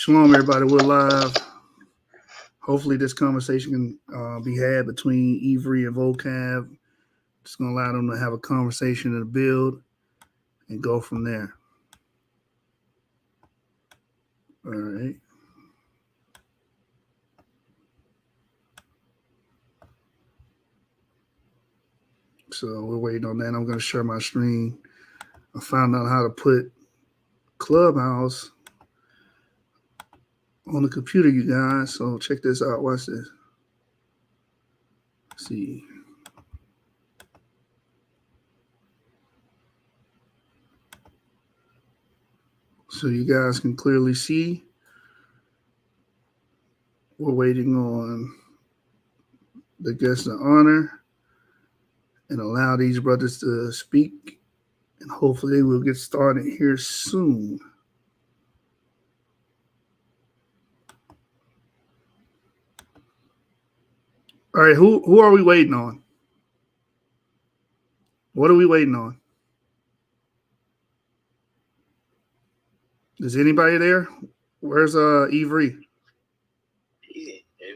Shalom, everybody. We're live. Hopefully, this conversation can be had between Avery and Vocab. Just going to allow them to have a conversation and build and go from there. All right. So we're waiting on that. I'm going to share my screen. I found out how to put Clubhouse on the computer, you guys. So check this out. Watch this. Let's see. So you guys can clearly see. We're waiting on the guest of honor and allow these brothers to speak. And hopefully we'll get started here soon. All right, who are we waiting on? What are we waiting on? Is anybody there? Where's Avery?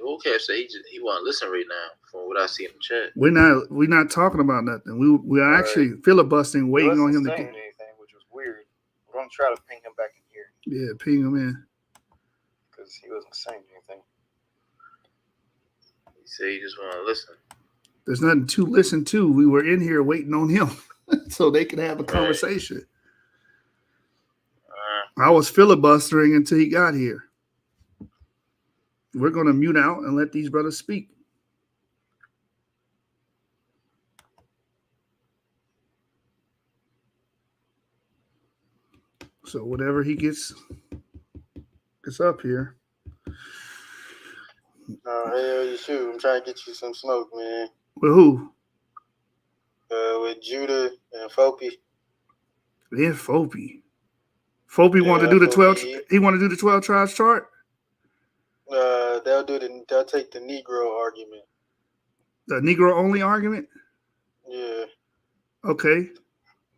Vocab said he want to listen right now from what I see in the chat. We're not talking about nothing. We are actually filibustering, waiting on him to get anything, which was weird. We're gonna try to ping him back in here. Yeah, ping him in. Because he wasn't saying anything. He said he just want to listen. There's nothing to listen to. We were in here waiting on him so they could have a conversation. I was filibustering until he got here. We're going to mute out and let these brothers speak. So whatever he gets up here. Hey, shoot, I'm trying to get you some smoke, man. With who? With Judah and Fopi. Yeah, Fopi. Fopi wanted to do the 12. He wanted to do the 12 tribes chart. They'll take the Negro argument. The Negro only argument? Yeah. Okay.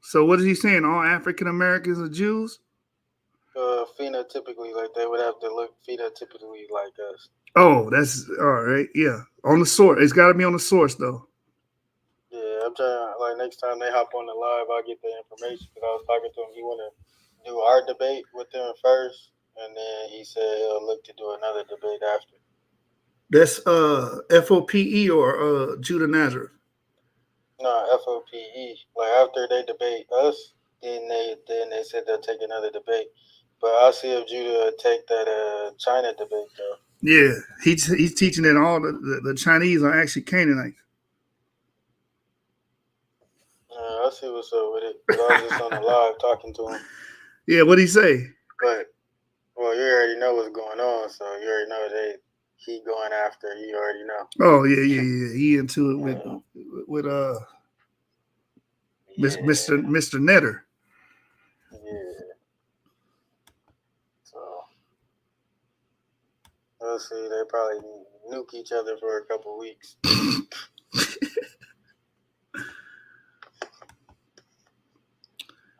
So what is he saying? All African Americans are Jews? Phenotypically, like they would have to look phenotypically like us. Oh, that's all right. Yeah. On the source. It's got to be on the source, though. Yeah, I'm trying, like, next time they hop on the live, I'll get the information. Because I was talking to him. He want to do our debate with them first. And then he said he'll look to do another debate after. That's FOPE or Judah Nazareth? No, FOPE. Like after they debate us, then they said they'll take another debate. But I'll see if Judah will take that China debate though. Yeah, he's teaching that all the Chinese are actually Canaanites. I'll see what's up with it. I was just on the live talking to him. Yeah, what'd he say? But well, you already know what's going on, so you already know he going after. You already know. Oh yeah. He into it with Mr. Netter. Yeah. So we'll see. They probably nuke each other for a couple weeks.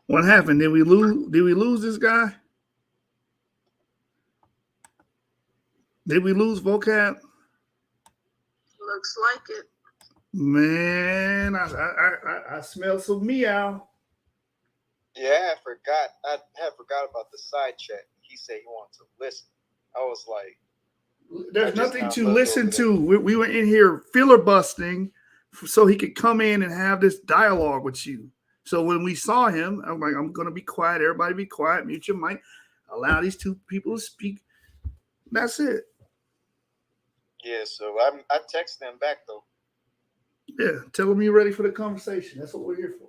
What happened? Did we lose this guy? Did we lose Vocab? Looks like it. Man, I smell some meow. Yeah, I had forgot about the side chat. He said he wanted to listen. I was like, there's nothing to listen to. We were in here filibustering so he could come in and have this dialogue with you. So when we saw him, I'm like, I'm going to be quiet. Everybody be quiet. Mute your mic. Allow these two people to speak. That's it. Yeah, so I texted him back, though. Yeah, tell them you're ready for the conversation. That's what we're here for.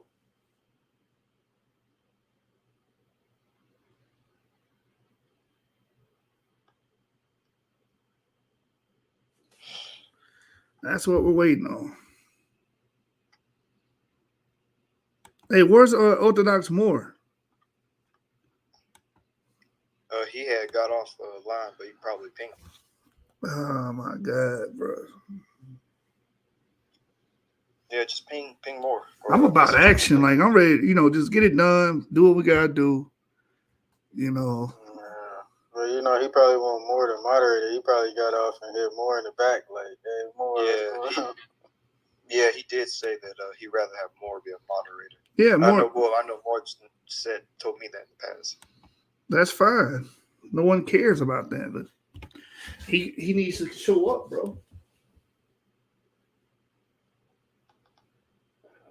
That's what we're waiting on. Hey, where's Orthodox Moore? He had got off the line, but he probably pinged. Oh my God, bro. Yeah, just ping more. I'm about action. Like, I'm ready, just get it done, do what we gotta do. Well, you know, he probably want more than moderator. He probably got off and hit more in the back, like, hey, more. Yeah, he did say that he'd rather have more be a moderator. Yeah, I more. know Morrison told me that in the past. That's fine. No one cares about that, but he needs to show up, bro.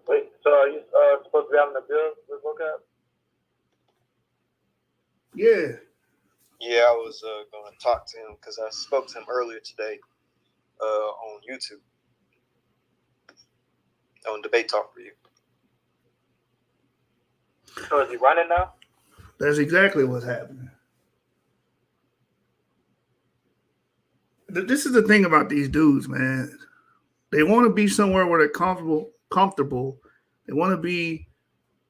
Wait, so are you supposed to be having a bill with vocab? Yeah. Yeah, I was going to talk to him because I spoke to him earlier today on YouTube, on Debate Talk for You. So is he running now? That's exactly what's happening. This is the thing about these dudes, man. They want to be somewhere where they're comfortable. They want to be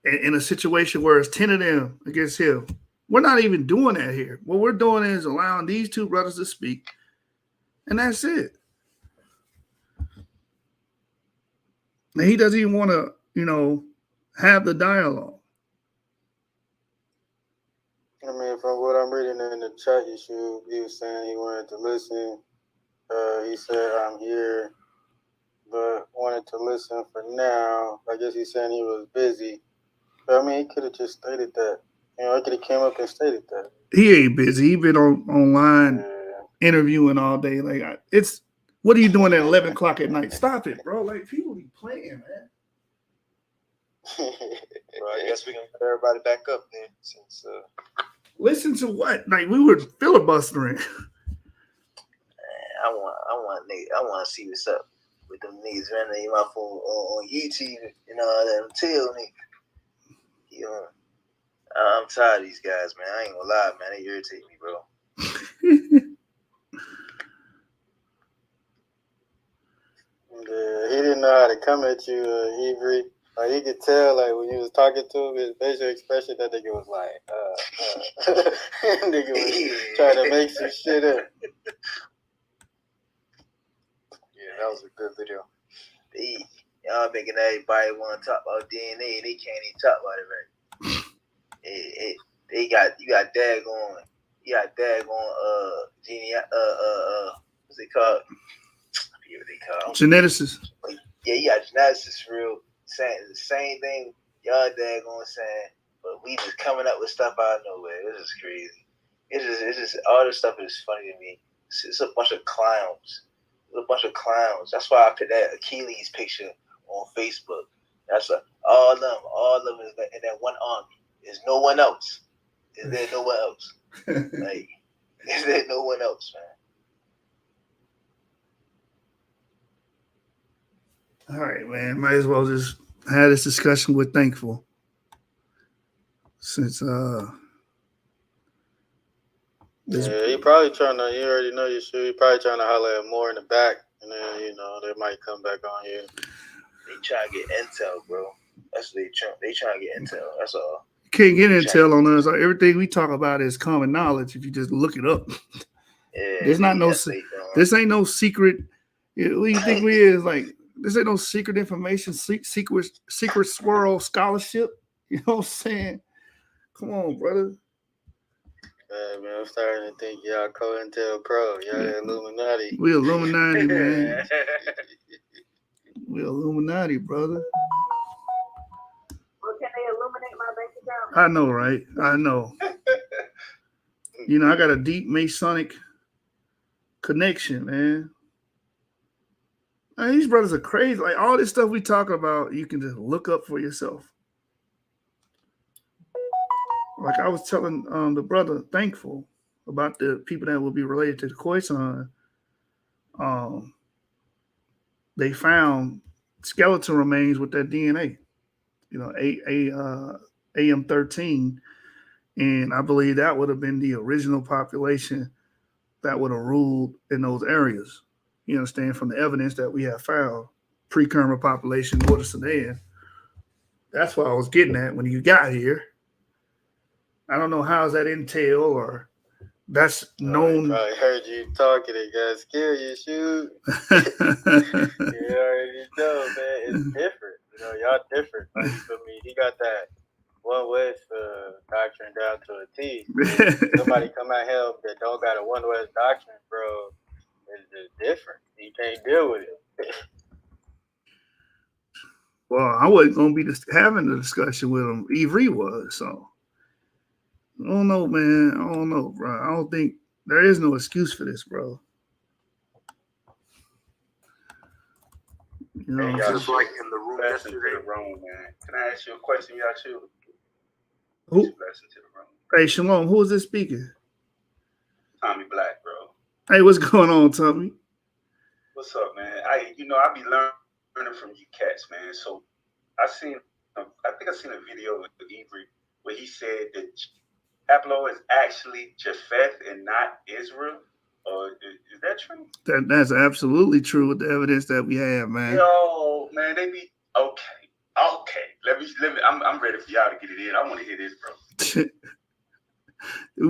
in a situation where it's 10 of them against him. We're not even doing that here. What we're doing is allowing these two brothers to speak, and that's it. And he doesn't even want to, have the dialogue. I mean, from what I'm reading in the chat, he was saying he wanted to listen. He said, I'm here, but wanted to listen for now. I guess he's saying he was busy. But, I mean, he could have just stated that. He could have came up and stated that. He ain't busy. He been online interviewing all day. Like, what are you doing at 11 o'clock at night? Stop it, bro. Like, people be playing, man. Well, I guess we can let everybody back up then. Since listen to what? Like, we were filibustering. I want to see what's up with them niggas running in my phone on YouTube and all that. Until nigga, I'm tired of these guys, man. I ain't gonna lie, man. They irritate me, bro. Yeah, he didn't know how to come at you, Avery. Like, you could tell, like, when you was talking to him, his facial expression, that nigga was like, nigga was trying to make some shit up. Yeah, that was a good video. Y'all making everybody want to talk about DNA. They can't even talk about it right. You got daggone what's it called? I forget what they call Geneticists. Yeah, you got geneticists for real saying the same thing y'all daggone saying, but we just coming up with stuff out of nowhere. This is crazy. It's just all this stuff is funny to me. It's a bunch of clowns. That's why I put that Achilles picture on Facebook. That's all of them is in that one army. There's no one else. Is there no one else? Like, is there no one else, All man? right, man. Might as well just have this discussion with Thankful. Since Yeah, he probably trying to, you already know you should. He probably trying to holler at more in the back, and then, they might come back on here. They trying to get intel, bro. That's what they trying to get intel. That's all. you can't get intel on us. Everything we talk about is common knowledge if you just look it up. Yeah, There's not no this ain't no secret. What do you think we is? Like, this ain't no secret information, secret swirl scholarship. You know what I'm saying? Come on, brother. Man, I'm starting to think y'all COINTELPRO. Y'all Illuminati. We Illuminati, man. We Illuminati, brother. Well, can they illuminate my bank account? I know, right? I know. I got a deep Masonic connection, man. These brothers are crazy. Like, all this stuff we talking about, you can just look up for yourself. Like I was telling the brother Thankful about the people that will be related to the Khoisan. They found skeleton remains with that DNA, AM13. And I believe that would have been the original population that would have ruled in those areas. You understand, from the evidence that we have found, pre-Kerma population, Northern Sudan. That's what I was getting at when you got here. I don't know how's that intel or that's known. I heard you talking. It got scared. You shoot. You already know, man. It's different. Y'all different. Like, you feel me? He got that One West doctrine down to a T. Somebody come out here that don't got a One West doctrine, bro, it's just different. You can't deal with it. Well, I wasn't gonna be having the discussion with him. Avery was, so I don't know, man. I don't know, bro. I don't think there is no excuse for this, bro. You know, just like in the room yesterday. Man. Can I ask you a question, Yachu? Who? Blessing to the room. Hey, Shalom, who is this speaking? Tommy Black, bro. Hey, what's going on, Tommy? What's up, man? I be learning from you cats, man. So I think I seen a video with Avery where he said that Aplo is actually Japheth and not Israel. Is that true? That's absolutely true with the evidence that we have, man. Yo, man, they be okay. Let me. I'm ready for y'all to get it in. I want to hear this, bro.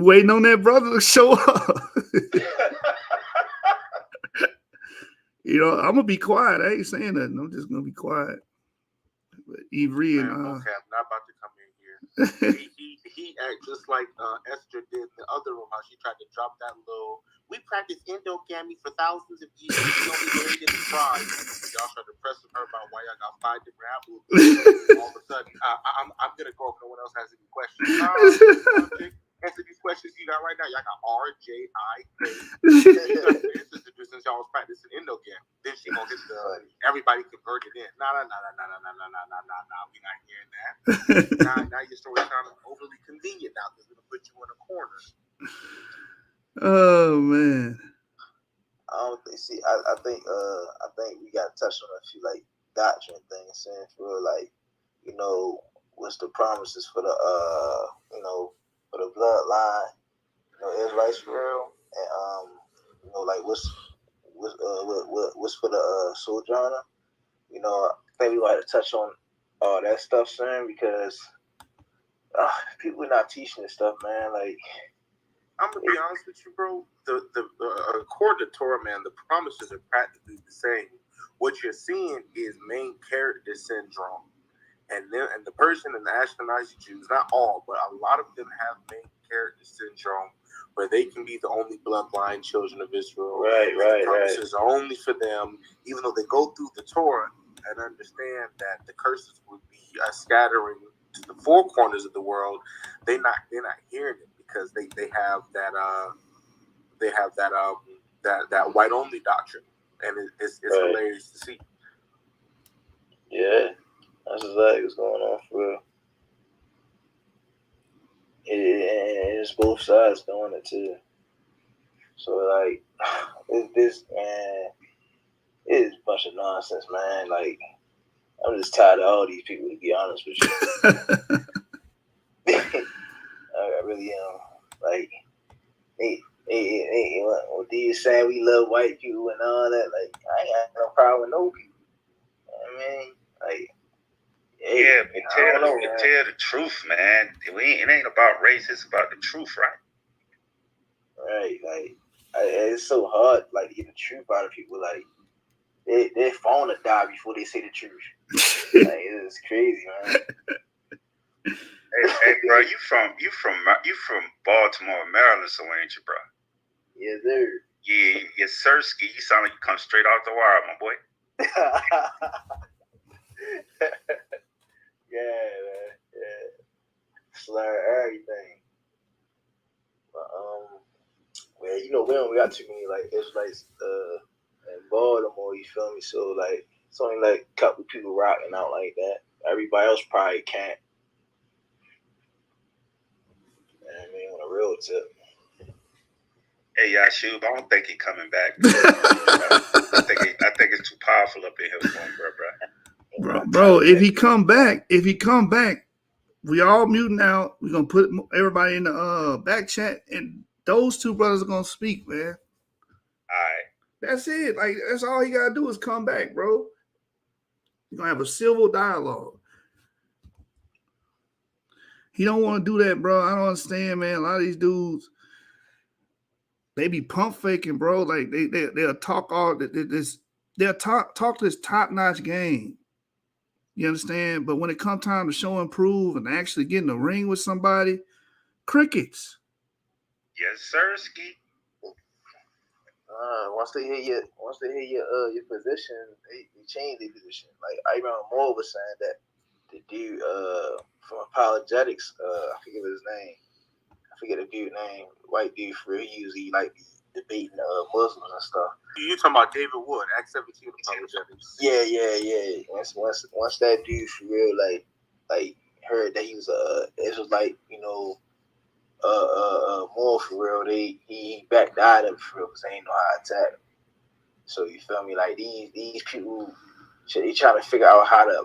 Waiting on that brother to show up. You know, I'm gonna be quiet. I ain't saying nothing. I'm just gonna be quiet. But Avery and Vocab not about to come in here. he act just like Esther did in the other room. How she tried to drop that little. We practiced endogamy for thousands of years. We only made it tribe. Y'all started pressing her about why y'all got 5 different apples. All of a sudden, I'm gonna go if no one else has any questions. Answer these questions you got right now. Y'all got RJIK. Since y'all was practicing endogamy, then she gonna hit the everybody converted in. Nah. We not hearing that. now your story sounding overly convenient now because we're gonna put you in a corner. oh man. I don't think. See, I think we got to touch on a few like doctrine things, saying for like, you know, what's the promises for the for the bloodline, you know, Israelites for real, and you know, like what's for the sojourner, you know. I think we might have to touch on all that stuff soon because people are not teaching this stuff, man. Like, I'm gonna be honest with you, bro. The according to Torah, man, the promises are practically the same. What you're seeing is main character syndrome, and the person in the Ashkenazi Jews, not all, but a lot of them have main character syndrome, where they can be the only bloodline children of Israel. Right. The promises are only for them, even though they go through the Torah and understand that the curses would be scattering to the four corners of the world. They're not hearing it because they have that white only doctrine, and it's right. Hilarious to see. Yeah, that's exactly what's going on for real. It's both sides doing it too. So like, this man, it is a bunch of nonsense, man. Like, I'm just tired of all these people, to be honest with you. I really am. Like, what these saying we love white people and all that. Like, I ain't got no problem with no people. I mean, like, yeah, but tell the truth, man. It ain't about race. It's about the truth, right? Right. Like, it's so hard, like, to get the truth out of people. Like, their phone will die before they say the truth. Like, it's crazy, man. Hey, bro, you from Baltimore, Maryland, so ain't you, bro? Yes, sir. Yeah, yes, sirski. You sound like you come straight off the wire, my boy. Yeah, man. Yeah. Slur everything. But well, you know, we got too many like Israelites in Baltimore, you feel me? So like it's only like a couple people rocking out like that. Everybody else probably can't. I mean, on a real tip. Hey, Yashub, I don't think he's coming back. I think it's too powerful up in here for him, bro. If he come back, we all muting out. We're gonna put everybody in the back chat, and those two brothers are gonna speak, man. All right. That's it. Like, that's all he gotta do is come back, bro. You're gonna have a civil dialogue. He don't want to do that, bro. I don't understand, man. A lot of these dudes, they be pump faking, bro. Like they'll talk all this. They'll talk this top-notch game. You understand? But when it comes time to show and prove and actually get in the ring with somebody, crickets. Yes, sir, Ski. Once they hit your position, they change their position. Like I remember Moore was saying that the dude from apologetics, I forget his name. I forget the dude name. White dude for real. He usually like debating Muslims and stuff. You talking about David Wood, Act 17 apologetics? Yeah. Once that dude for real like heard that he was it was like more for real. He backed out of it for real because they ain't know how to attack him. So you feel me? Like these people, they trying to figure out how to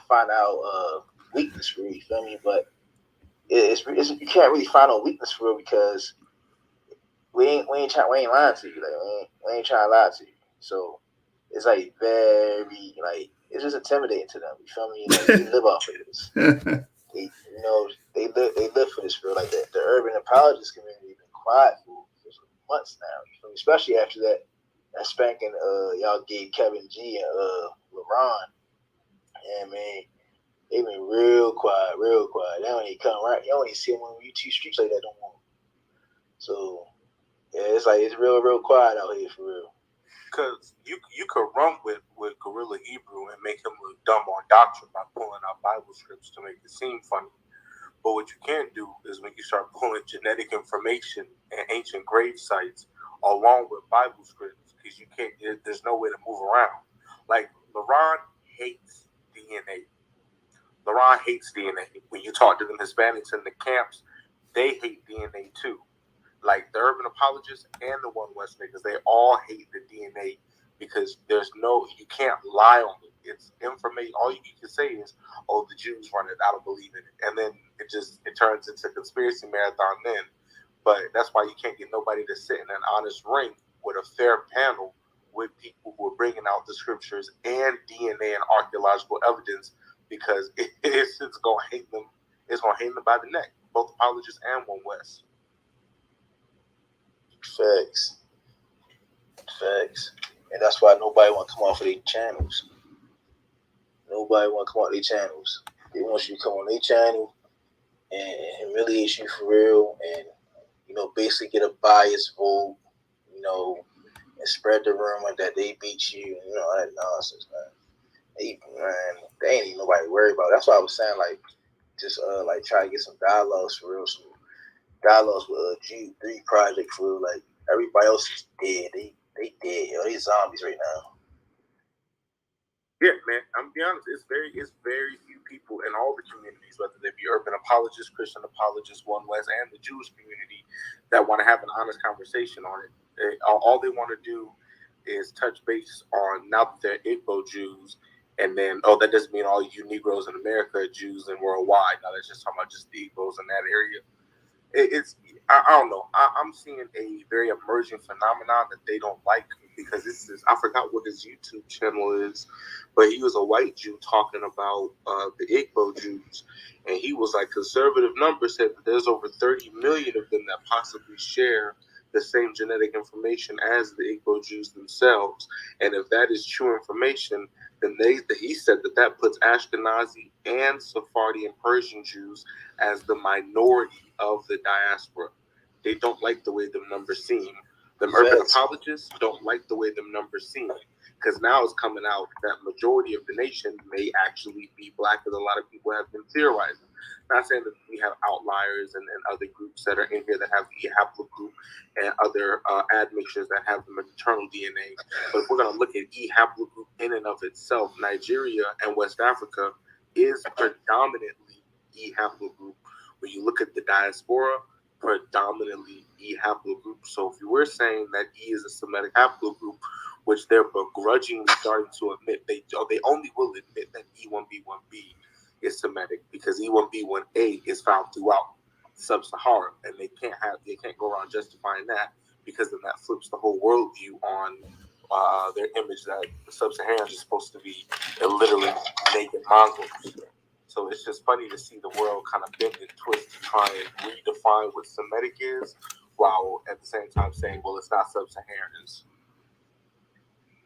find out weakness for real. You feel me? But it's you can't really find no weakness for real because we ain't lying to you. Like we ain't trying to lie to you. So it's like very like it's just intimidating to them. You feel me? Like they live off of this. They live for this real. Like the urban apologist community been quiet for months now. You feel me? Especially after that spanking y'all gave Kevin G and LeBron. And man, they been real quiet. They don't even come right. You don't even see them on YouTube streets like that no more. So yeah, it's like it's real quiet out here for real. Because you could run with Gorilla Hebrew and make him look dumb on doctrine by pulling out Bible scripts to make it seem funny. But what you can't do is when you start pulling genetic information and ancient grave sites along with Bible scripts, because you can't. There's no way to move around. Like LeBron hates DNA. LeBron hates DNA. When you talk to them Hispanics in the camps, they hate DNA too. Like the urban apologists and the One West niggas, they all hate the DNA because you can't lie on it. It's information. All you can say is, "Oh, the Jews run it. I don't believe in it," and then it turns into a conspiracy marathon. Then, but that's why you can't get nobody to sit in an honest ring with a fair panel with people who are bringing out the scriptures and DNA and archaeological evidence because it's going to hang them. It's going to hang them by the neck. Both apologists and One West. Facts. And that's why nobody want to come off of their channels. They want you to come on their channel and humiliate you for real and, basically get a biased vote, and spread the rumor that they beat you, and, all that nonsense, man. They ain't even nobody worried about it. That's why I was saying, like, just, try to get some dialogues for real, some dialogues with G3 Project for real. Like, everybody else is dead. They dead. They zombies right now. Yeah, man. I'm gonna be honest. It's very few people in all the communities, whether they be urban apologists, Christian apologists, One West, and the Jewish community, that want to have an honest conversation on it. All they want to do is touch base on now that they're Igbo Jews, and then that doesn't mean all you Negroes in America are Jews and worldwide. Now that's just talking about just the Igbos in that area. I don't know. I'm seeing a very emerging phenomenon that they don't like because I forgot what his YouTube channel is, but he was a white Jew talking about the Igbo Jews, and he was like, conservative numbers said that there's over 30 million of them that possibly share the same genetic information as the Igbo Jews themselves, and if that is true information, then he said that puts Ashkenazi and Sephardi and Persian Jews as the minority of the diaspora. They don't like the way them numbers seem. The urban apologists don't like the way them numbers seem because now it's coming out that majority of the nation may actually be black, as a lot of people have been theorizing. Not saying that we have outliers and other groups that are in here that have the haplogroup and other admixtures that have the maternal DNA, but if we're going to look at haplogroup in and of itself, Nigeria and West Africa is predominantly haplogroup. When you look at the diaspora, predominantly haplogroup. So if you were saying that is a Semitic haplogroup, which they're begrudgingly starting to admit, they only will admit that E1B1B is Semitic because E1B1A is found throughout Sub-Saharan, and they can't go around justifying that because then that flips the whole worldview on their image that the Sub-Saharans are supposed to be literally naked Mongols. So it's just funny to see the world kind of bend and twist to try and redefine what Semitic is, while at the same time saying, well, it's not Sub-Saharans.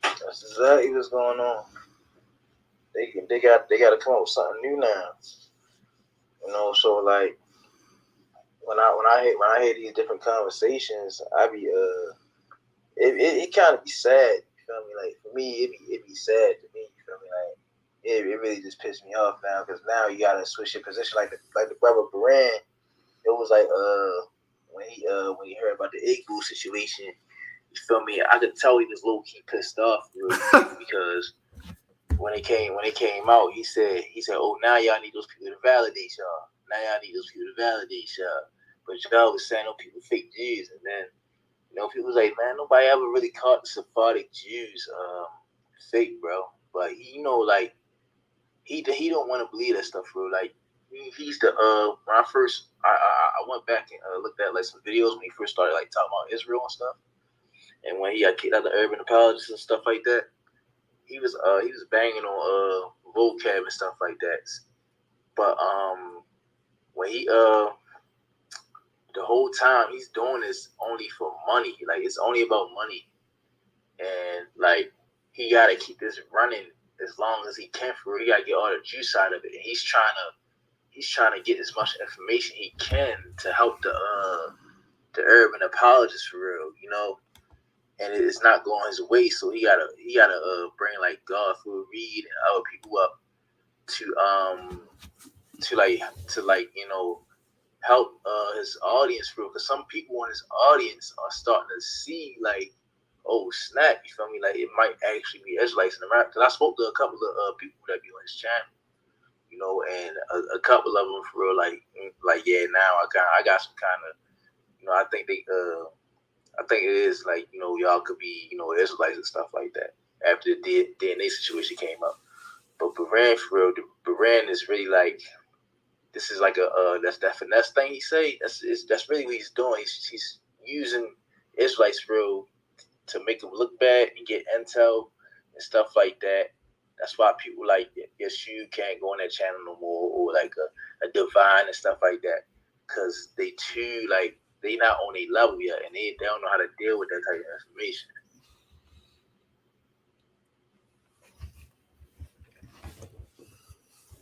That's exactly what's going on. they got to come up with something new now. You know, so like when I hear these different conversations, I be it kind of be sad. You feel me? Like for me, it be sad to me. You feel me? Like it really just pissed me off now because now you gotta switch your position. Like the brother Baran, it was like when he heard about the Igbo situation. You feel me? I could tell he was low key pissed off because when it came out, he said, oh, now y'all need those people to validate y'all. Now y'all need those people to validate y'all. But y'all was saying, oh, people fake Jews, and then people was like, man, nobody ever really caught the Sephardic Jews fake, bro. But like he don't want to believe that stuff, bro. Like he's the when I went back and looked at like some videos when he first started like talking about Israel and stuff. And when he got kicked out the urban apologists and stuff like that, he was banging on vocab and stuff like that. But when he the whole time he's doing this only for money. Like it's only about money. And like he gotta keep this running as long as he can for real. He gotta get all the juice out of it. And he's trying to get as much information he can to help the urban apologists for real, and it's not going his way. So he gotta bring like Godfrey Reed and other people up to help his audience for real. Because some people in his audience are starting to see like, oh snap, you feel me? Like it might actually be Israelites in America. Because I spoke to a couple of people that be on his channel, and a couple of them for real, like yeah, now I got some kind of, I think it is like, y'all could be, Israelites and stuff like that after the DNA situation came up. But Baran, for real, Baran is really like, this is like that's that finesse thing he say. That's really what he's doing. He's using Israelites for real to make them look bad and get intel and stuff like that. That's why people like Yeshu can't go on that channel no more, or like a Divine and stuff like that, because they too like, they not on a level yet, and they don't know how to deal with that type of information.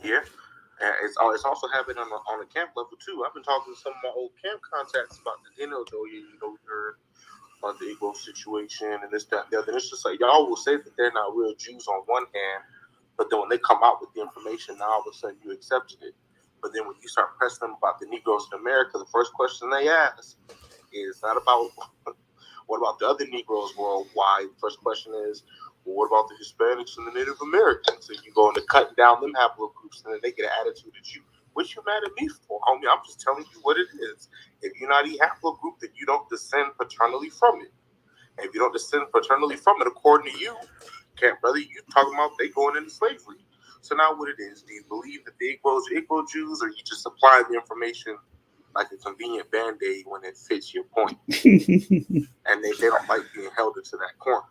Yeah, and it's also happening on the camp level too. I've been talking to some of my old camp contacts about the we heard about the Igbo situation and this, that, and the other. And it's just like, y'all will say that they're not real Jews on one hand, but then when they come out with the information, now all of a sudden you accepted it. But then when you start pressing them about the Negroes in America, the first question they ask is not about what about the other Negroes worldwide. The first question is, well, what about the Hispanics and the Native Americans? So you go into cutting down them haplogroups, and then they get an attitude at you. What you mad at me for? Homie, I'm just telling you what it is. If you're not a haplogroup, then you don't descend paternally from it. And if you don't descend paternally from it, according to you, brother, you talking about they going into slavery. So now what it is, do you believe that the Igbos are Igbo Jews, or you just supply the information like a convenient Band-Aid when it fits your point? And they don't like being held into that corner.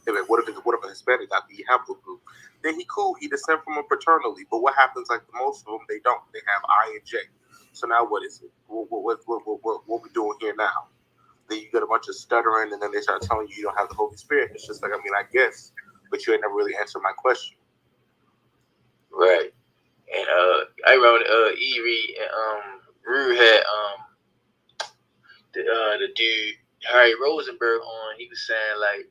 They're like, what if a Hispanic got the haplogroup? Then he cool, he descend from him paternally. But what happens, like most of them, they don't. They have I and J. So now what is it? What we doing here now? Then you get a bunch of stuttering, and then they start telling you don't have the Holy Spirit. It's just like, I mean, I guess, but you ain't never really answered my question. Right. And I remember Erie and Rue had the dude Harry Rosenberg on. He was saying like,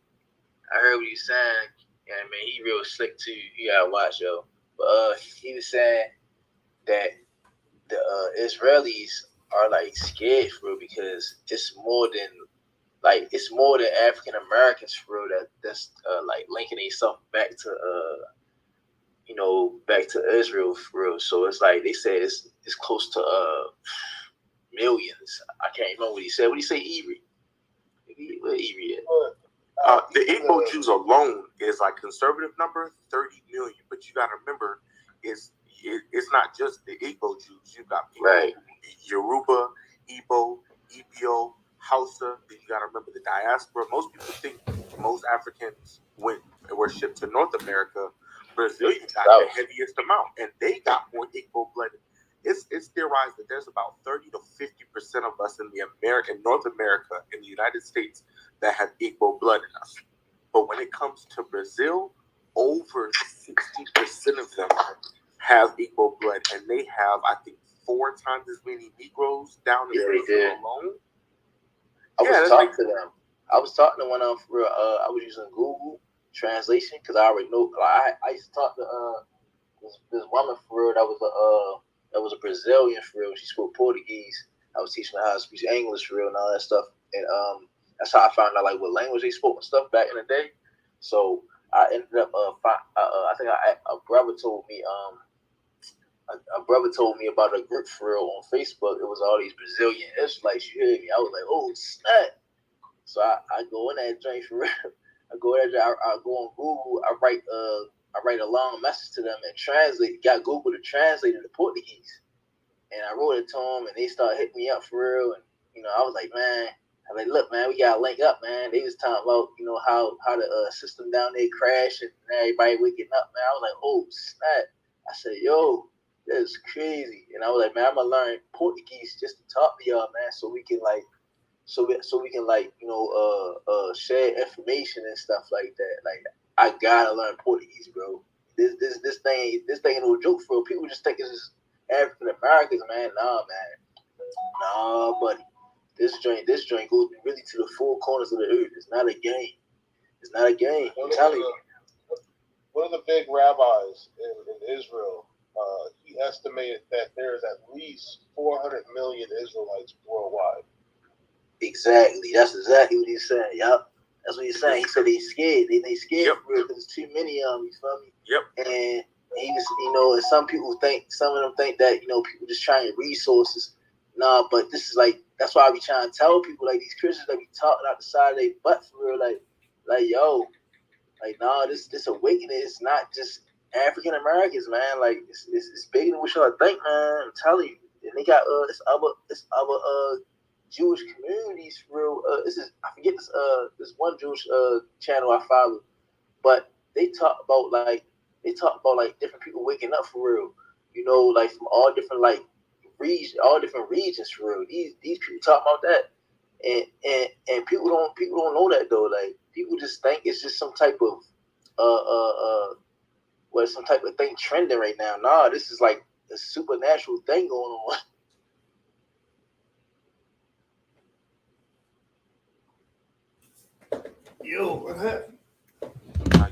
I heard what he was saying, and man, he real slick too. You gotta watch, yo. But he was saying that the Israelis are like scared for real, because it's more than African Americans for real that's like linking themselves back to back to Israel for real. So it's like they said it's close to millions. I can't remember what he said. What did he say, Erie? Where Erie at? The Igbo Jews alone is like conservative number 30 million, but you got to remember, it's not just the Igbo Jews. You got people, right, Yoruba, Igbo, Ibio, Hausa. Then you got to remember the diaspora. Most people think most Africans were shipped to North America. Brazilians got the heaviest amount, and they got more Igbo blood. It's theorized that there's about 30 to 50% of us in North America, in the United States, that have Igbo blood in us. But when it comes to Brazil, over 60% of them have equal blood, and they have, I think, 4 times as many Negroes down in Israel alone. I was talking to them. I was talking to one of them for real. I was using Google Translation because I already know. I used to talk to this woman for real that was a Brazilian for real. She spoke Portuguese. I was teaching her how to speak English for real and all that stuff. And that's how I found out like what language they spoke and stuff back in the day. So I ended up I think a brother told me about a group for real on Facebook. It was all these Brazilian Israelites. You hear me? I was like, oh snap! So I go in that joint for real. I go on Google. I write a long message to them and translate. Got Google to translate into Portuguese, and I wrote it to them, and they started hitting me up for real. And I was like, man, I'm like, look, man, we gotta link up, man. They was talking about how the system down there crashed and everybody waking up, man. I was like, oh snap! I said, yo, this is crazy. And I was like, man, I'm gonna learn Portuguese just to talk to y'all, man, so we can share information and stuff like that. Like, I gotta learn Portuguese, bro. This thing ain't no joke, bro. People just think it's just African Americans, man. Nah, buddy. This joint goes really to the four corners of the earth. It's not a game. I'm telling you. One of the big rabbis in Israel, he estimated that there's at least 400 million Israelites worldwide. Exactly. That's exactly what he's saying. Yup. That's what he's saying. He said they scared. They scared because there's too many of them. You feel me? Yep. And he was, and some of them think that people just trying resources. Nah, but this is like, that's why I be trying to tell people, like, these Christians that be talking out the side of their butt for real, like yo, like, nah, this awakening is not just African Americans, man. Like, it's bigger than what y'all think, man. I'm telling you. And they got this other Jewish communities for real. I forget this one Jewish channel I follow, but they talk about like different people waking up for real. Like from all different regions for real. These people talk about that, and people don't know that though. Like, people just think it's just some type of some type of thing trending right now. Nah, this is like a supernatural thing going on. Yo, what happened?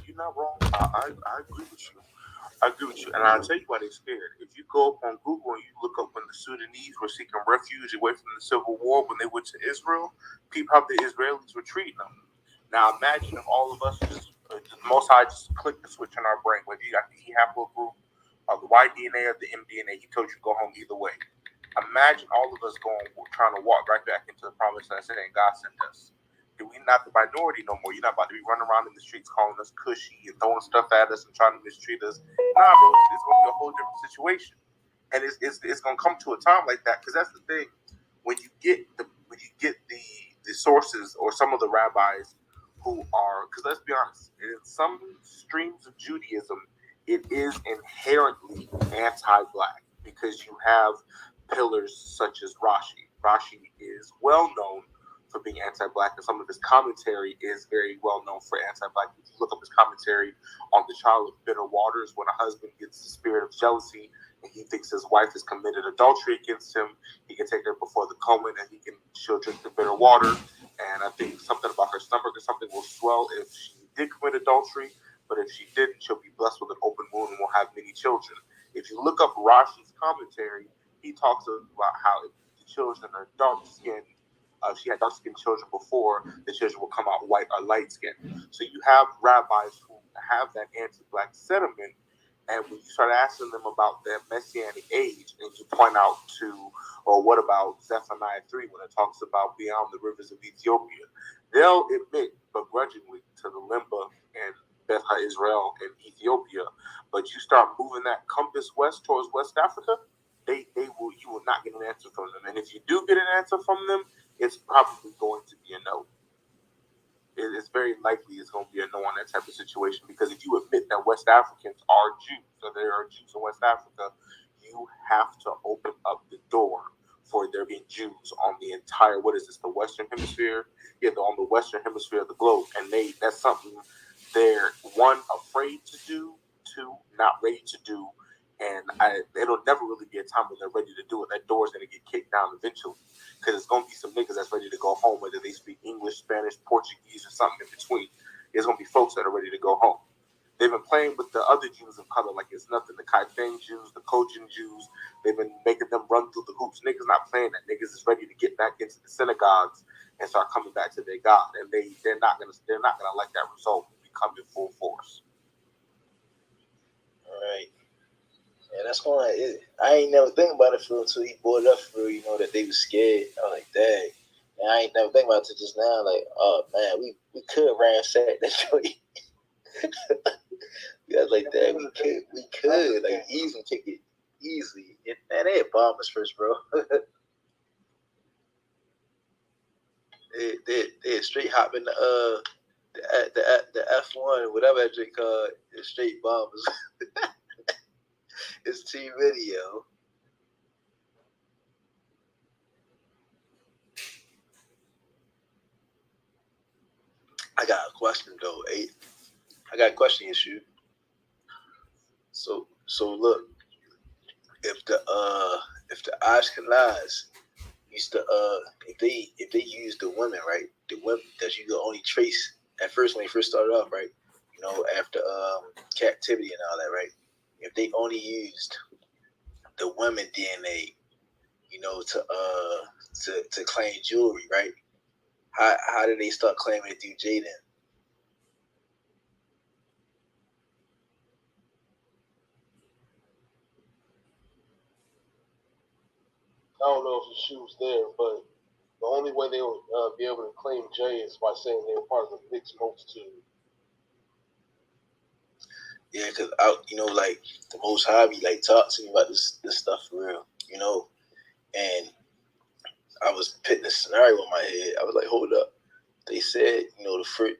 You're not wrong. I agree with you. And I'll tell you why they're scared. If you go up on Google and you look up when the Sudanese were seeking refuge away from the Civil War when they went to Israel, people how the Israelis were treating them. Now imagine if all of us just Most High just clicked the switch in our brain, whether you got the E haplogroup or the Y DNA or the mDNA. He told you to go home either way. Imagine all of us trying to walk right back into the promised land saying God sent us. We're not the minority no more. You're not about to be running around in the streets calling us cushy and throwing stuff at us and trying to mistreat us. Nah, bro, it's going to be a whole different situation, and it's going to come to a time like that, because that's the thing. When you get the sources or some of the rabbis who are, because let's be honest, in some streams of Judaism, it is inherently anti-black, because you have pillars such as Rashi. Rashi is well known for being anti-black, and some of his commentary is very well known for anti-black. If you look up his commentary on the child of bitter waters, when a husband gets the spirit of jealousy and he thinks his wife has committed adultery against him, he can take her before the Cohen and she'll drink the bitter water. And I think something about her stomach or something will swell if she did commit adultery, but if she didn't, she'll be blessed with an open womb and will have many children. If you look up Rashi's commentary, he talks about how if the children are dark-skinned, she had dark-skinned children before, the children will come out white or light-skinned. So you have rabbis who have that anti-black sentiment, and when you start asking them about their messianic age, and you point out what about Zephaniah 3 when it talks about beyond the rivers of Ethiopia, they'll admit begrudgingly to the Limba and Beth Israel and Ethiopia. But you start moving that compass west towards West Africa, you will not get an answer from them. And if you do get an answer from them, it's probably going to be a no. It's very likely it's going to be a no on that type of situation, because if you admit that West Africans are Jews, or there are Jews in West Africa, you have to open up the door for there being Jews on the entire, the Western Hemisphere? Yeah, on the Western Hemisphere of the globe. And that's something they're one, afraid to do, two, not ready to do, and it'll never really be a time when they're ready to do it. That door's gonna get kicked down eventually, because it's gonna be some niggas that's ready to go home, whether they speak English, Spanish, Portuguese, or something in between. There's gonna be folks that are ready to go home. They've been playing with the other Jews of color like it's nothing. The Kaifeng Jews, the Kojin Jews. They've been making them run through the hoops. Niggas not playing that. Niggas is ready to get back into the synagogues and start coming back to their God. And they're not gonna let that result become in full force. All right. And that's why I ain't never think about it until he brought it up that they was scared. I was like, dang. And I ain't never think about it just now. Like, oh man, we could ransack that joint. Yeah, like that. We could like easily take it easily. Man, they had bombers first, bro. they straight hopping the F1, whatever that drink called, straight bombers. It's team video. I got a question though, I got a question issue. So look, if the Ashkenaz used to if they use the women, right? The women that you could only trace at first when they first started off, right? After captivity and all that, right? If they only used the women DNA, to claim jewelry, right? How did they start claiming it through Jaden? I don't know if the shoe's there, but the only way they would be able to claim Jay is by saying they were part of the mixed multitude. Yeah, because like the Most High be like talk to me about this stuff for real, and I was putting a scenario in my head. I was like, hold up. They said,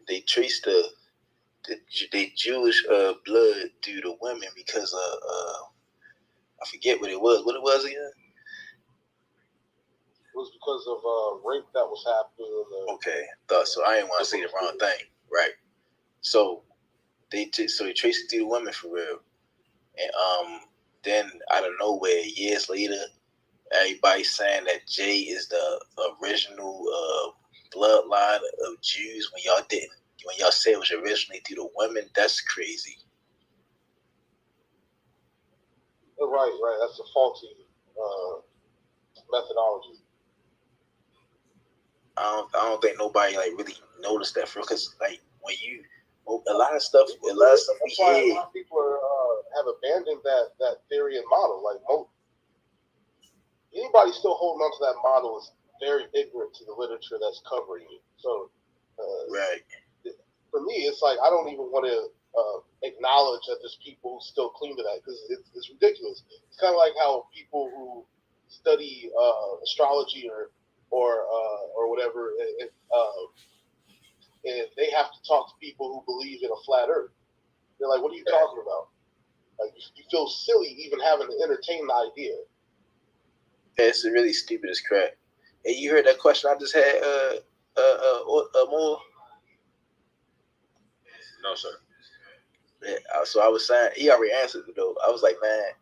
they traced the Jewish blood through the women because of I forget what it was. What it was again? It was because of rape that was happening. Okay, thought so. I didn't want to say the wrong thing, right? So they traced it through the women for real, and then out of nowhere, years later, everybody's saying that Jay is the original bloodline of Jews when y'all said it was originally through the women. That's crazy. Right. That's a faulty methodology. I don't think nobody like really noticed that, for because like when you a lot of stuff we That's why hear. a lot of people have abandoned that theory and model. Like anybody still holding on to that model is very ignorant to the literature that's covering it. So, Right. For me, it's like I don't even want to acknowledge that there's people who still cling to that because it's ridiculous. It's kind of like how people who study astrology or whatever, and they have to talk to people who believe in a flat Earth. They're like, "What are you talking about?" Like you feel silly even having to entertain the idea. Yeah, it's really stupid as crap. Hey, you heard that question I just had? More? No, sir. Yeah. So I was saying he already answered it though. I was like, man,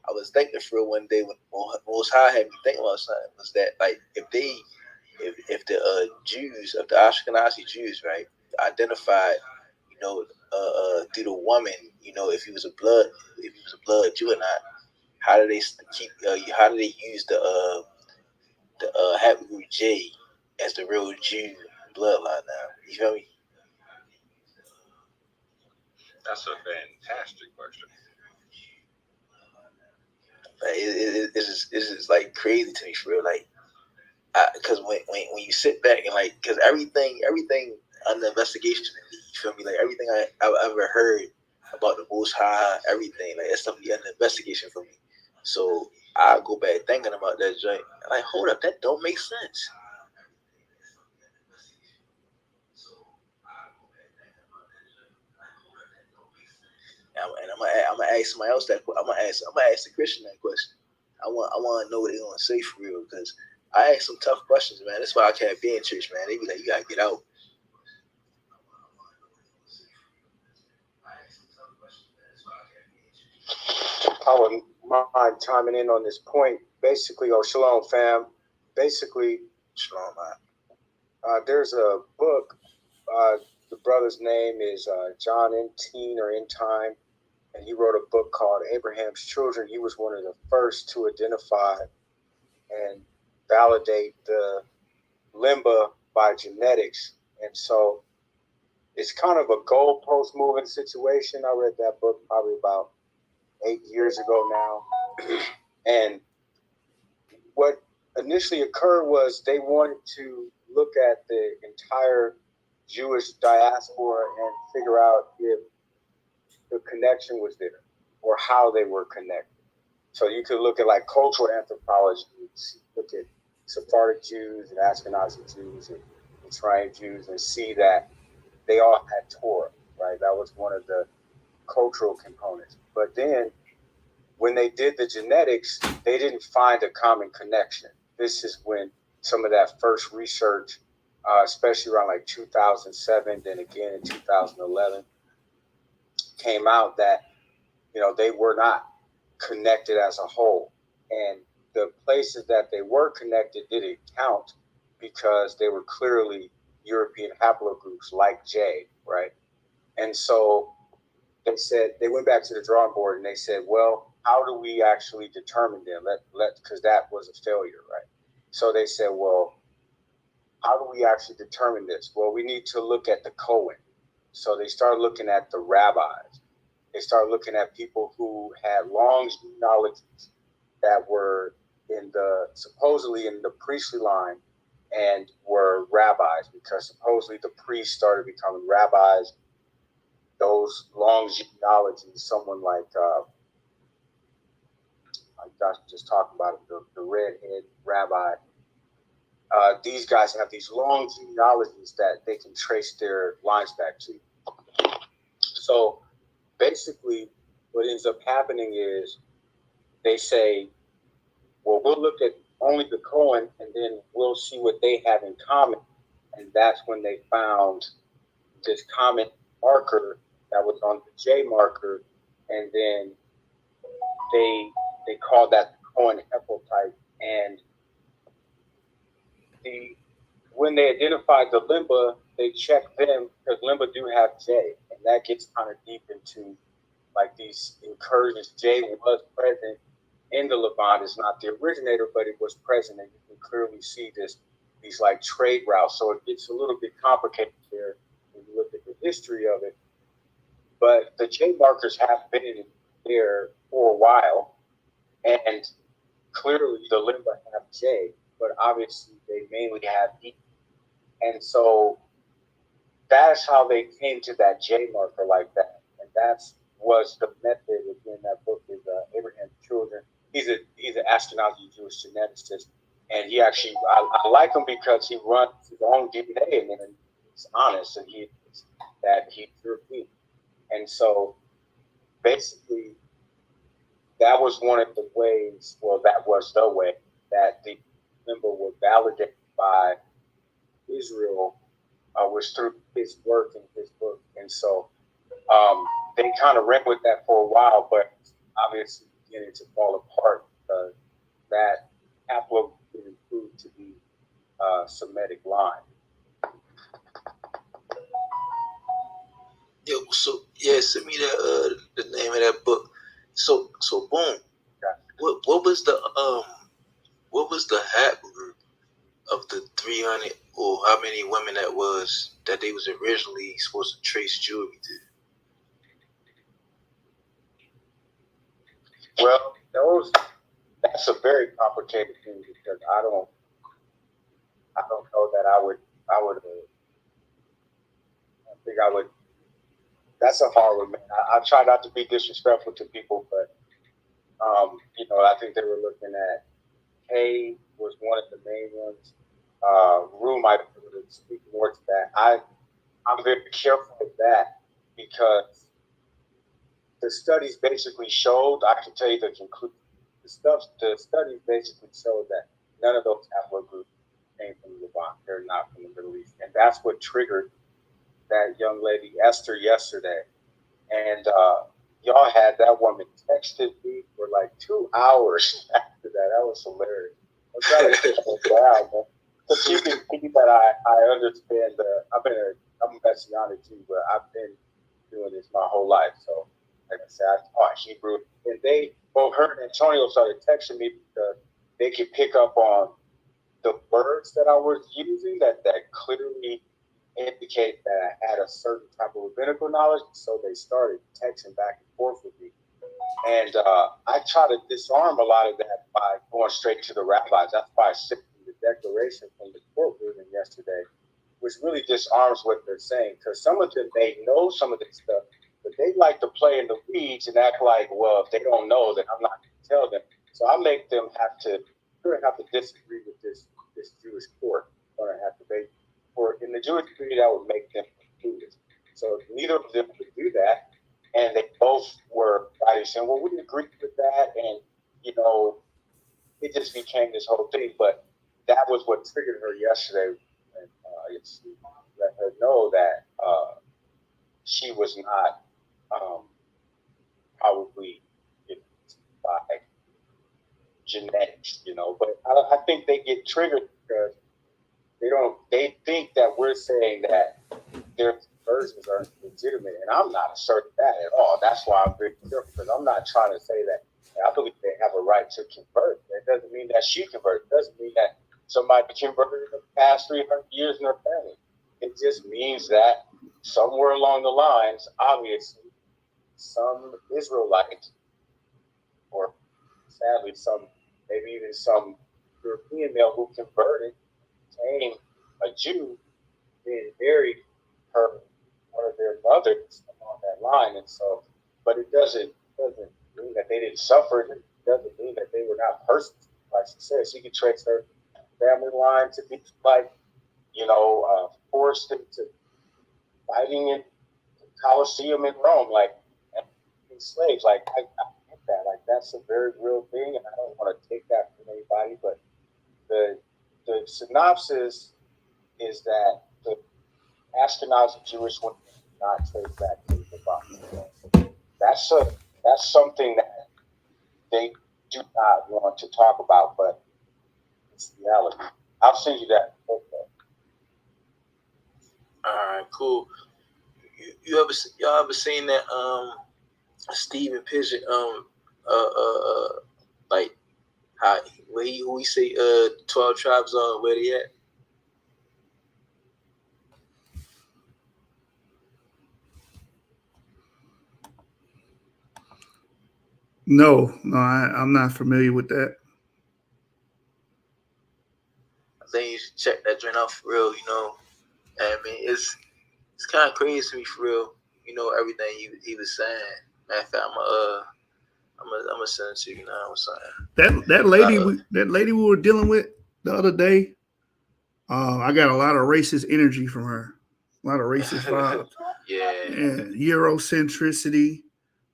I was thinking for one day when Most High had me thinking about something was that like if the Jews, of the Ashkenazi Jews, right, identified, through the woman, if he was a blood Jew or not, how do they keep? How do they use the Happy Group J as the real Jew bloodline now? You feel me? That's a fantastic question. Like, it's just like crazy to me for real. Like, because when you sit back and like, because everything under investigation, you feel me? Like everything I've ever heard about the Most High, everything like that stuff be under investigation for me. So I go back thinking about that joint. Like, hold up, that don't make sense. And I'm gonna ask somebody else that. I'm gonna ask the Christian that question. I want to know what they're gonna say for real because I ask some tough questions, man. That's why I can't be in church, man. They be like, you gotta get out. I would mind chiming in on this point. Basically, shalom, fam. Basically, Shalom, man. there's a book. The brother's name is John in Time, and he wrote a book called Abraham's Children. He was one of the first to identify and validate the limba by genetics. And so it's kind of a goalpost moving situation. I read that book probably about 8 years ago now. And what initially occurred was they wanted to look at the entire Jewish diaspora and figure out if the connection was there or how they were connected. So you could look at like cultural anthropology, look at Sephardic Jews and Ashkenazi Jews and Mitzrayim Jews and see that they all had Torah, right? That was one of the cultural components. But then when they did the genetics, they didn't find a common connection. This is when some of that first research, especially around like 2007, then again in 2011, came out that, they were not connected as a whole. And the places that they were connected didn't count because they were clearly European haplogroups like J, right? And so they said, they went back to the drawing board and they said, well, how do we actually determine them? Because that was a failure, right? So they said, well, how do we actually determine this? Well, we need to look at the Cohen. So they started looking at the rabbis. They started looking at people who had long genealogies that were supposedly in the priestly line and were rabbis, because supposedly the priests started becoming rabbis. Those long genealogies, someone like Josh just talked about it, the redhead rabbi. These guys have these long genealogies that they can trace their lines back to. So basically, what ends up happening is they say, well, we'll look at only the Cohen and then we'll see what they have in common. And that's when they found this common marker that was on the J marker. And then they called that the Cohen haplotype. And when they identified the limba, they checked them because limba do have J, and that gets kind of deep into like these incursions. J was present in the Levant. It's not the originator, but it was present, and you can clearly see these like trade routes. So it gets a little bit complicated there when you look at the history of it. But the J markers have been there for a while, and clearly the limba have J, but obviously they mainly have E. And so that's how they came to that J marker like that. And was the method. Again, that book is Abraham's Children. He's an Ashkenazi Jewish geneticist. And he actually, I like him because he runs his own DNA and then he's honest and he's European. And so basically, that was one of the ways, well, that was the way that the limba were validated by Israel, was through his work and his book. And so they kind of ran with that for a while, but obviously beginning to fall apart because that haplogroup didn't prove to be a Semitic line. Yeah, so send me the name of that book. So boom. What was the haplogroup of the 300 or how many women that was that they was originally supposed to trace jewelry to? Well, that's a very complicated thing because I don't know that I think I would. That's a hard one, man. I try not to be disrespectful to people, but I think they were looking at Hay was one of the main ones. Rue might be able to speak more to that. I'm very careful with that because the studies basically showed, I can tell you the conclusion. The studies basically showed that none of those haplogroups came from the Levant. They're not from the Middle East. And that's what triggered that young lady, Esther, yesterday. And y'all had that woman texted me for like 2 hours after that. That was hilarious. I'm trying to get her down, man. So she can see that I understand I'm a Messianic Jew, but I've been doing this my whole life. So like I said, I taught Hebrew. And both her and Antonio started texting me because they could pick up on the words that I was using that clearly indicate that I had a certain type of rabbinical knowledge. So they started texting back and forth with me. And I try to disarm a lot of that by going straight to the rabbis. That's why I sent the declaration from the court ruling yesterday, which really disarms what they're saying. Because some of them, they know some of this stuff, but they like to play in the weeds and act like, well, if they don't know, then I'm not going to tell them. So I make them have to disagree with this Jewish court. Or have to make, or in the Jewish community, that would make them clueless. So neither of them could do that. And they both were saying, well, we agree with that. And, it just became this whole thing. But that was what triggered her yesterday. And it's let her know that she was not probably by genetics, But I think they get triggered because they think that we're saying that their conversions are legitimate, and I'm not asserting that at all. That's why I'm very careful, because I'm not trying to say that I believe they have a right to convert. That doesn't mean that she converted. It doesn't mean that somebody converted in the past 300 years in their family. It just means that somewhere along the lines, obviously, some Israelite, or sadly, maybe even some European male who converted, became a Jew, then married one of their mothers along that line. And so, but it doesn't mean that they didn't suffer. It doesn't mean that they were not persons. Like she said, she could trace her family line to be like, forced into fighting in the Colosseum in Rome, like slaves. Like I get that. Like that's a very real thing, and I don't want to take that from anybody. But the synopsis is that the Ashkenazi Jewish women do not trace back to the Bible. That's something that they do not want to talk about, but it's reality. I'll send you that. Okay. All right, cool. Y'all ever seen that Stephen Pigeon like how who we say 12 tribes are, where they at? No, I'm not familiar with that. I think you should check that joint out for real, I mean, it's kind of crazy to me for real, everything he was saying. Matter of fact, I'm gonna send it to you now. I'm saying that lady we were dealing with the other day. I got a lot of racist energy from her. A lot of racist vibes. Yeah. Eurocentricity. You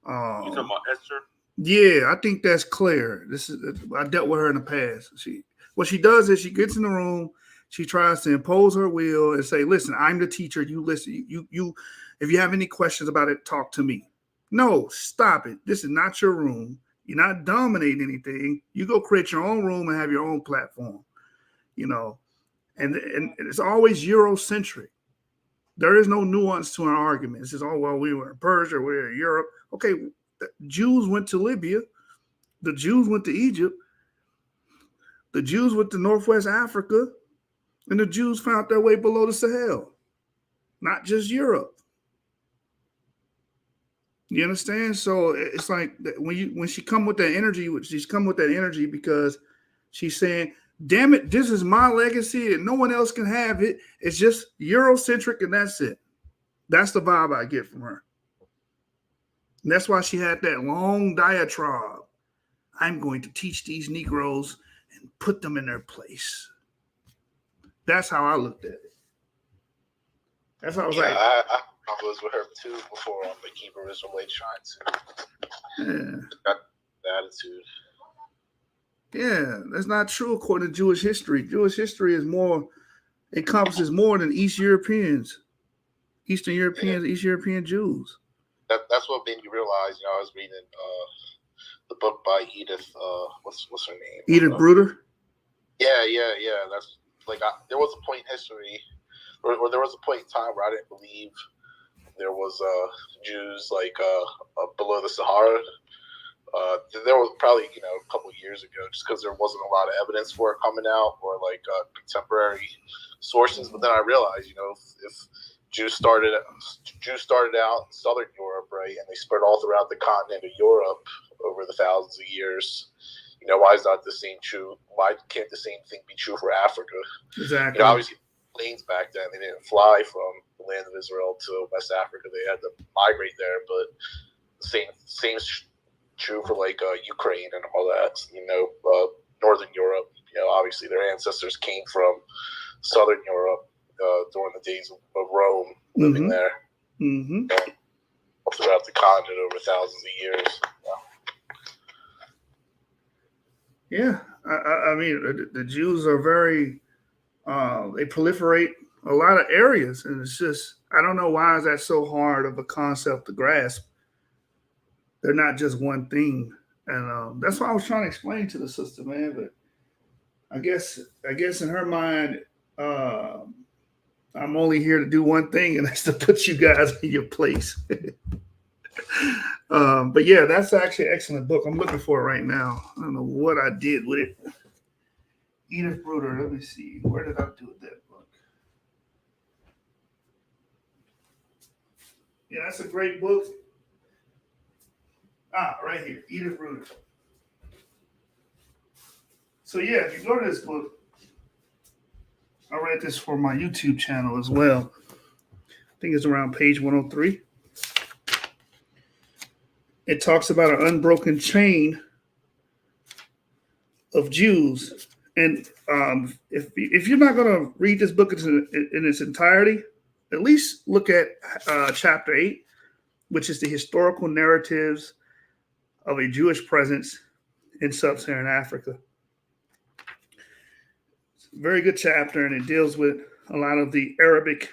talking about Esther? Yeah, I think that's Claire. I dealt with her in the past. What she does is she gets in the room, she tries to impose her will and say, "Listen, I'm the teacher. You listen. You. If you have any questions about it, talk to me." No, stop it. This is not your room. You're not dominating anything. You go create your own room and have your own platform. And it's always Eurocentric. There is no nuance to an argument. It's just, we were in Persia, we were in Europe. Okay, the Jews went to Libya. The Jews went to Egypt. The Jews went to Northwest Africa. And the Jews found their way below the Sahel. Not just Europe. You understand? So it's like when she come with that energy, she's come with that energy because she's saying, damn it, this is my legacy and no one else can have it. It's just Eurocentric and that's it. That's the vibe I get from her. And that's why she had that long diatribe. I'm going to teach these Negroes and put them in their place. That's how I looked at it. That's how I was like. I was with her too before on the Hebrewism way trying to got the attitude. Yeah, that's not true according to Jewish history. Jewish history encompasses more than Eastern Europeans, East European Jews. that's what made me realize. I was reading the book by Edith. What's her name? Edith Bruder. Yeah. That's like there was a point in history, or there was a point in time where I didn't believe there was Jews below the Sahara. There was probably a couple of years ago, just because there wasn't a lot of evidence for it coming out, or contemporary sources. But then I realized, if Jews started out in Southern Europe, right, and they spread all throughout the continent of Europe over the thousands of years. Why is not the same true? Why can't the same thing be true for Africa? Exactly. Obviously, planes back then, they didn't fly from the land of Israel to West Africa. They had to migrate there, but the same's true for Ukraine and all that. Northern Europe. Obviously, their ancestors came from Southern Europe during the days of Rome, living there. Mm-hmm. Throughout the continent over thousands of years. Yeah, I mean, the Jews are very, they proliferate a lot of areas. And it's just, I don't know why is that so hard of a concept to grasp. They're not just one thing. And that's what I was trying to explain to the sister, man. But I guess in her mind, I'm only here to do one thing, and that's to put you guys in your place. But yeah, that's actually an excellent book. I'm looking for it right now. I don't know what I did with it. Edith Bruder. Let me see. Where did I do that book? Yeah, that's a great book. Right here. Edith Bruder. So yeah, if you go to this book, I read this for my YouTube channel as well. I think it's around page 103. It talks about an unbroken chain of Jews. And if you're not going to read this book in its entirety, at least look at chapter 8, which is the historical narratives of a Jewish presence in sub-Saharan Africa. It's a very good chapter, and it deals with a lot of the Arabic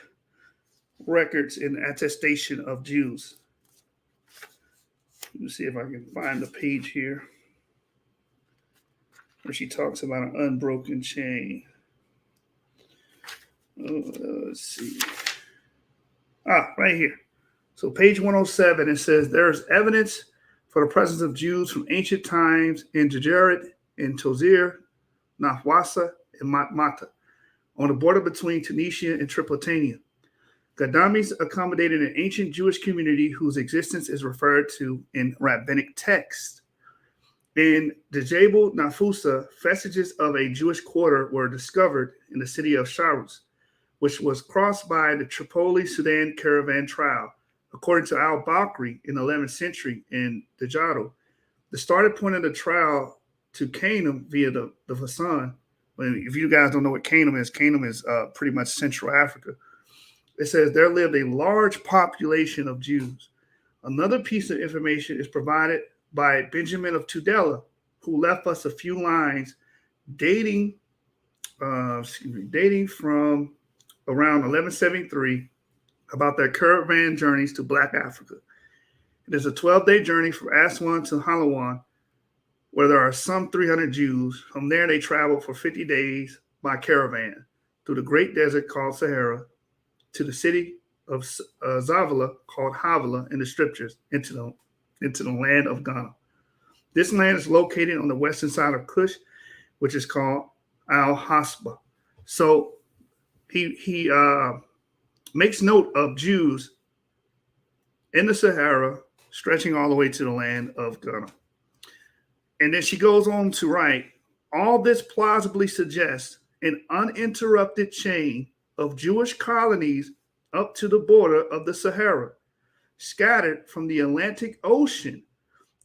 records and attestation of Jews. Let me see if I can find the page here where she talks about an unbroken chain. Let's see. Right here. So page 107, it says, there is evidence for the presence of Jews from ancient times in Jejeret, in Tozir, Nahwasa, and Matmata, on the border between Tunisia and Tripolitania. Gadamis accommodated an ancient Jewish community whose existence is referred to in rabbinic texts. In Djebel Nafusa, vestiges of a Jewish quarter were discovered in the city of Sharus, which was crossed by the Tripoli Sudan caravan trail. According to al-Bakri in the 11th century in Dejado, the starting point of the trail to Canaan via the Fasan. If you guys don't know what Canaan is pretty much Central Africa. It says there lived a large population of Jews. Another piece of information is provided by Benjamin of Tudela, who left us a few lines dating from around 1173 about their caravan journeys to Black Africa. It is a 12-day journey from Aswan to Halawan, where there are some 300 Jews. From there, they traveled for 50 days by caravan through the great desert called Sahara to the city of Zavala called Havilah in the scriptures into the land of Ghana. This land is located on the western side of Kush, which is called Al-Hasba. So he makes note of Jews in the Sahara stretching all the way to the land of Ghana. And then she goes on to write, all this plausibly suggests an uninterrupted chain of Jewish colonies up to the border of the Sahara, scattered from the Atlantic Ocean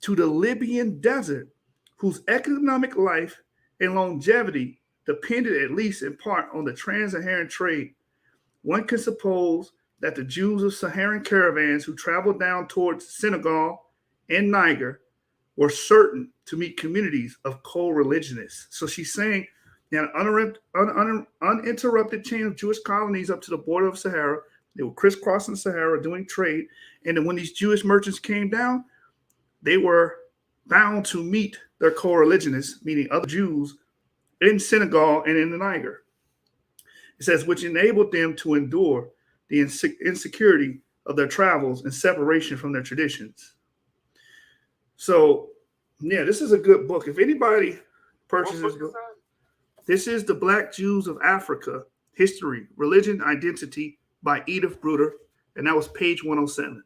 to the Libyan desert, whose economic life and longevity depended at least in part on the trans-Saharan trade. One can suppose that the Jews of Saharan caravans who traveled down towards Senegal and Niger were certain to meet communities of co-religionists. So she's saying an uninterrupted chain of Jewish colonies up to the border of Sahara, They were crisscrossing the Sahara doing trade. And then when these Jewish merchants came down, they were bound to meet their co-religionists, meaning other Jews, in Senegal and in the Niger. It says, which enabled them to endure the insecurity of their travels and separation from their traditions. So, yeah, this is a good book. If anybody purchases this book, this is The Black Jews of Africa, History, Religion, Identity by Edith Bruder, and that was page 107.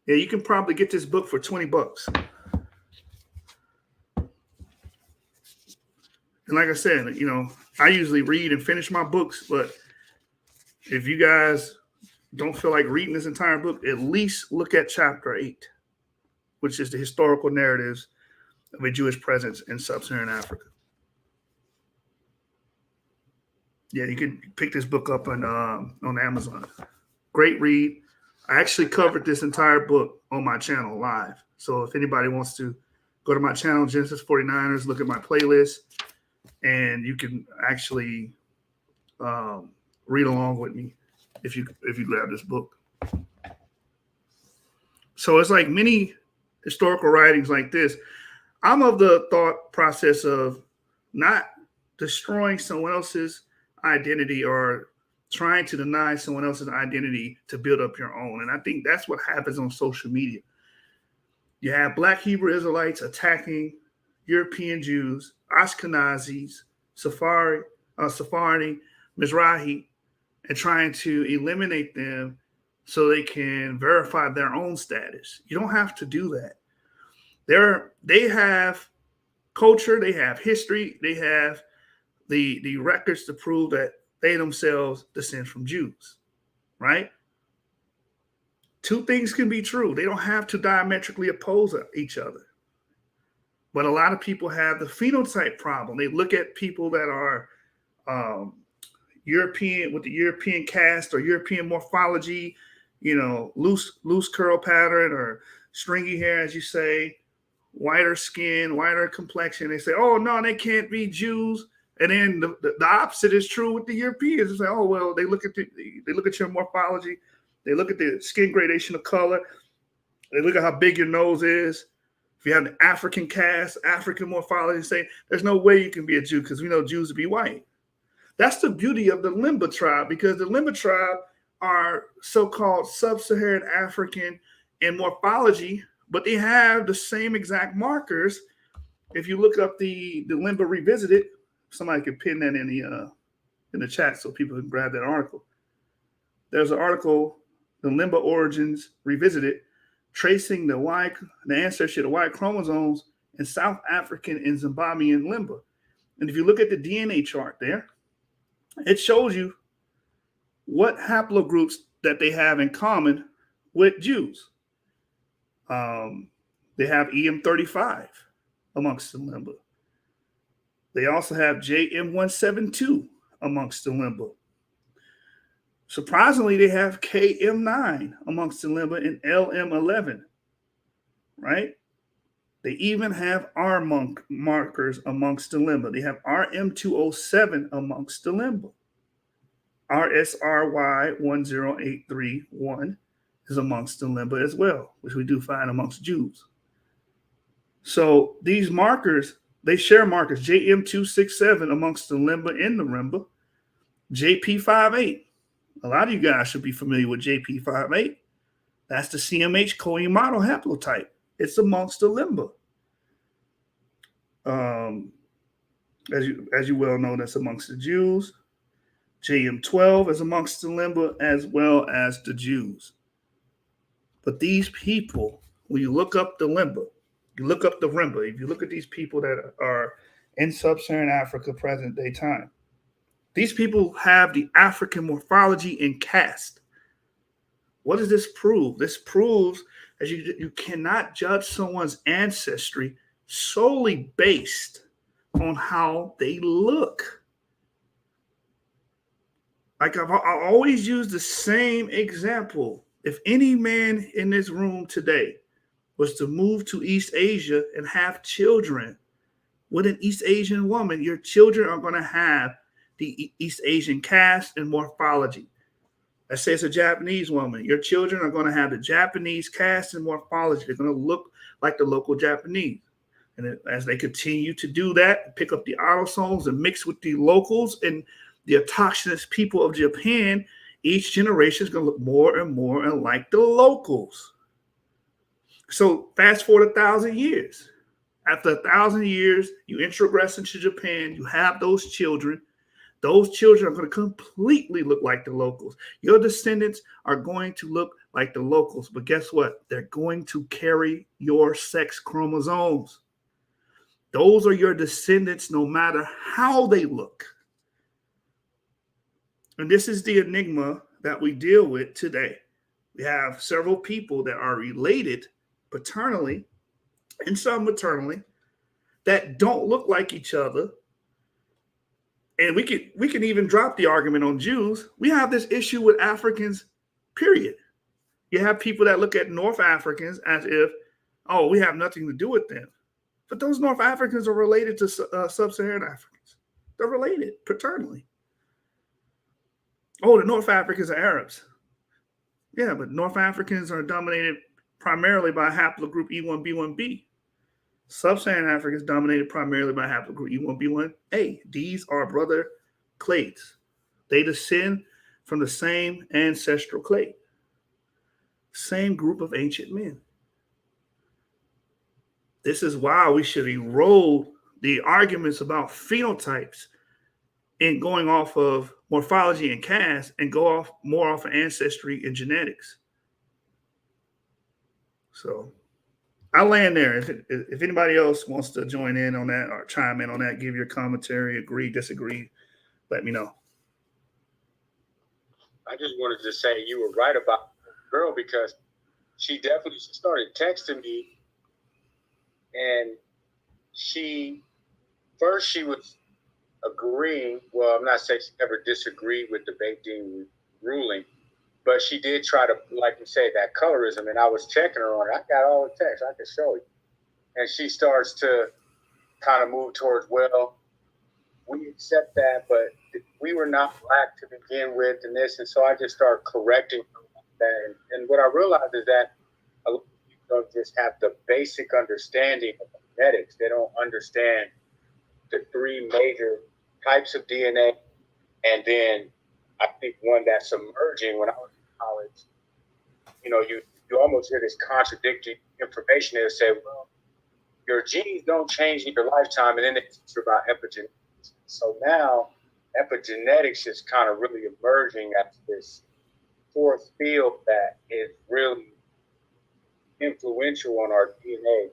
Yeah, you can probably get this book for $20. And like I said, you know, I usually read and finish my books, but if you guys don't feel like reading this entire book, at least look at chapter 8, which is the historical narratives of a Jewish presence in sub-Saharan Africa. Yeah, you can pick this book up on Amazon. Great read. I actually covered this entire book on my channel live. So if anybody wants to go to my channel, Genesis 49ers, look at my playlist, and you can actually read along with me if you grab this book. So it's like many historical writings like this. I'm of the thought process of not destroying someone else's identity or trying to deny someone else's identity to build up your own. And I think that's what happens on social media. You have Black Hebrew Israelites attacking European Jews, Ashkenazis, Sephardi, Mizrahi, and trying to eliminate them so they can verify their own status. You don't have to do that. They have culture, they have history, they have the records to prove that they themselves descend from Jews, right? Two things can be true. They don't have to diametrically oppose each other. But a lot of people have the phenotype problem. They look at people that are European, with the European cast or European morphology, you know, loose curl pattern or stringy hair, as you say, whiter skin, whiter complexion. They say, oh, no, they can't be Jews. And then the opposite is true with the Europeans. It's like, oh, well, they look at your morphology. They look at the skin gradation of color. They look at how big your nose is. If you have an African cast, African morphology, say there's no way you can be a Jew because we know Jews to be white. That's the beauty of the Limba tribe, because the Limba tribe are so-called sub-Saharan African in morphology, but they have the same exact markers. If you look up the Limba Revisited, somebody could pin that in the chat so people can grab that article. There's an article, The Limba Origins Revisited, tracing the ancestry of the Y chromosomes in South African and Zimbabwean Limba. And if you look at the DNA chart there, it shows you what haplogroups that they have in common with Jews. They have EM35 amongst the Limba. They also have JM172 amongst the Limba. Surprisingly, they have KM9 amongst the Limba and LM11, right? They even have R markers amongst the Limba. They have RM207 amongst the Limba. RSRY10831 is amongst the Limba as well, which we do find amongst Jews. So these markers, they share markers. JM267 amongst the Limba and the Rimba. JP58. A lot of you guys should be familiar with JP58. That's the CMH co-model haplotype. It's amongst the Limba. As you well know, that's amongst the Jews. JM12 is amongst the Limba as well as the Jews. But these people, when you look up the Limba, you look up the Rimba, if you look at these people that are in sub-Saharan Africa present day time, these people have the African morphology and caste. What does this prove? This proves that you cannot judge someone's ancestry solely based on how they look. Like I always use the same example. If any man in this room today was to move to East Asia and have children with an East Asian woman, your children are going to have the East Asian caste and morphology. Let's say it's a Japanese woman. Your children are going to have the Japanese caste and morphology. They're going to look like the local Japanese. And as they continue to do that, pick up the autosomes and mix with the locals and the autochthonous people of Japan, each generation is going to look more and more like the locals. So fast forward 1,000 years. After 1,000 years, you introgress into Japan, you have those children. Those children are going to completely look like the locals. Your descendants are going to look like the locals. But guess what? They're going to carry your sex chromosomes. Those are your descendants no matter how they look. And this is the enigma that we deal with today. We have several people that are related paternally and some maternally that don't look like each other. And we can even drop the argument on Jews. We have this issue with Africans, period. You have people that look at North Africans as if, oh, we have nothing to do with them. But those North Africans are related to Sub-Saharan Africans. They're related paternally. Oh, the North Africans are Arabs. Yeah, but North Africans are dominated primarily by haplogroup E1B1B. Sub-Saharan Africa is dominated primarily by haplogroup E1B1A. These are brother clades. They descend from the same ancestral clade, same group of ancient men. This is why we should erode the arguments about phenotypes and going off of morphology and caste and go more off of ancestry and genetics. So I'll land there. If anybody else wants to join in on that or chime in on that, give your commentary, agree, disagree, let me know. I just wanted to say you were right about the girl because she started texting me, and she was agreeing. Well, I'm not saying she ever disagreed with the Beijing ruling, but she did try to, like you say, that colorism. And I was checking her on it. I got all the text. I can show you. And she starts to kind of move towards, well, we accept that, but we were not black to begin with and this. And so I just started correcting that. And what I realized is that a lot of people don't just have the basic understanding of genetics. They don't understand the three major types of DNA. And then I think one that's emerging when I was in college, you almost hear this contradictory information. They'll say, well, your genes don't change in your lifetime, and then they teach you about epigenetics. So now epigenetics is kind of really emerging as this fourth field that is really influential on our DNA.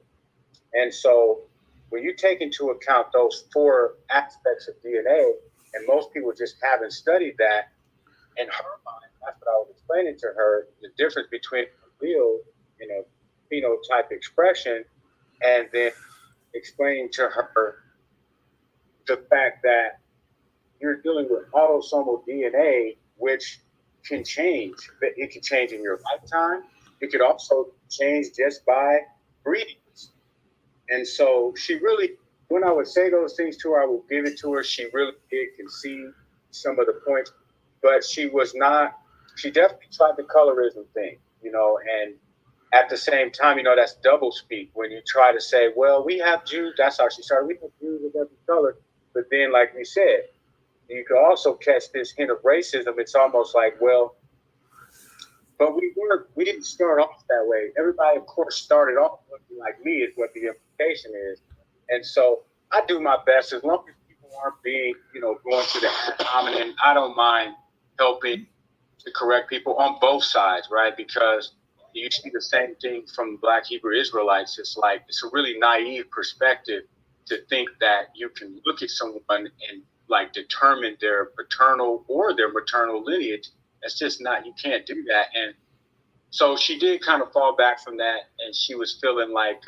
And so when you take into account those four aspects of DNA, and most people just haven't studied that, in her mind, that's what I was explaining to her, the difference between real, phenotype expression, and then explaining to her the fact that you're dealing with autosomal DNA, which can change. It can change in your lifetime. It could also change just by breeding. And so she really, when I would say those things to her, I would give it to her. She really did concede some of the points, but she definitely tried the colorism thing, and at the same time, that's double speak when you try to say, well, we have Jews. That's how she started. We have Jews of every color. But then, like you said, you could also catch this hint of racism. It's almost like, well, but we didn't start off that way. Everybody, of course, started off looking like me is what the implication is. And so I do my best as long as people aren't being, going to the common, and I don't mind helping to correct people on both sides, right? Because you see the same thing from Black Hebrew Israelites. It's like, it's a really naive perspective to think that you can look at someone and like determine their paternal or their maternal lineage. That's just not, you can't do that. And so she did kind of fall back from that, and she was feeling like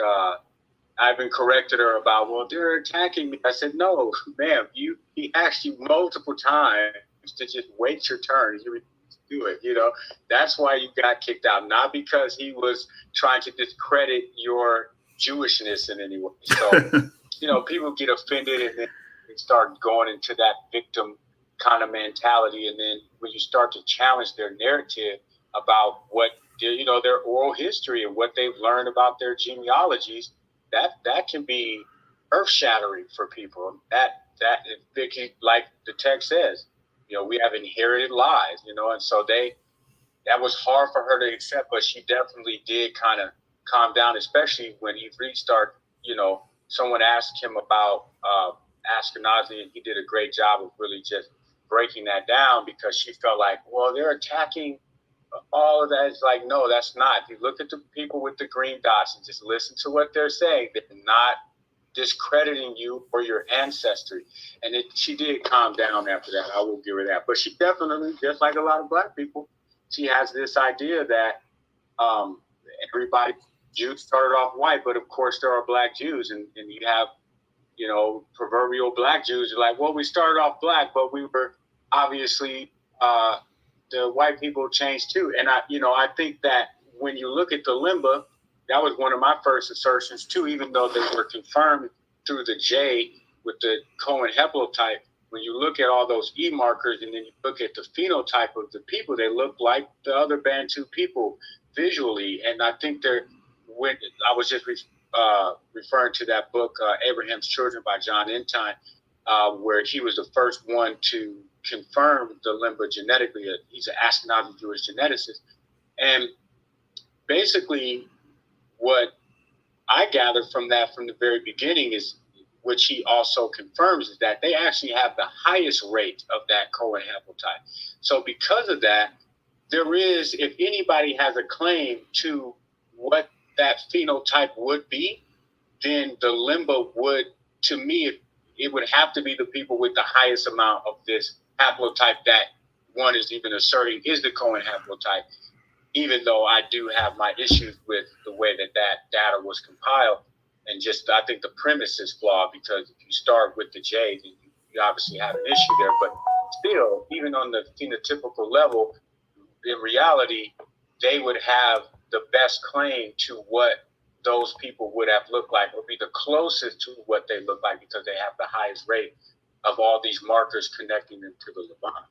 I've been corrected her about, well, they're attacking me. I said, no, ma'am, he asked you multiple times to just wait your turn. You do it, that's why you got kicked out, not because he was trying to discredit your Jewishness in any way. So, people get offended and then they start going into that victim kind of mentality. And then when you start to challenge their narrative about what, you know, their oral history and what they've learned about their genealogies, that can be earth-shattering for people. That like the text says, you know, we have inherited lies, you know, and so that was hard for her to accept, but she definitely did kind of calm down, especially when Ivrit started, you know, someone asked him about Ashkenazi, and he did a great job of really just breaking that down, because she felt like, well, they're attacking all of that. It's like, no, that's not. If you look at the people with the green dots and just listen to what they're saying, they're not discrediting you or your ancestry. And she did calm down after that. I will give her that. But she definitely, just like a lot of black people, she has this idea that everybody, Jews started off white, but of course there are black Jews, and you have, you know, proverbial black Jews are like, well, we started off black, but we were obviously the white people changed too. And I think that when you look at the limba, that was one of my first assertions too, even though they were confirmed through the J with the Cohen haplotype. When you look at all those E markers and then you look at the phenotype of the people, they look like the other Bantu people visually. And I think I was just referring to that book, Abraham's Children by John Entine, where he was the first one to confirm the limba genetically. He's an Ashkenazi Jewish geneticist. And basically what I gathered from that from the very beginning is, which he also confirms, is that they actually have the highest rate of that Cohen haplotype. So because of that, there is, if anybody has a claim to what that phenotype would be, then the limba would, to me, it would have to be the people with the highest amount of this haplotype that one is even asserting is the Cohen haplotype, even though I do have my issues with the way that data was compiled. And just, I think the premise is flawed, because if you start with the J, then you obviously have an issue there. But still, even on the phenotypical level, in reality, they would have the best claim to what those people would have looked like, or be the closest to what they look like, because they have the highest rate of all these markers connecting them to the Levant.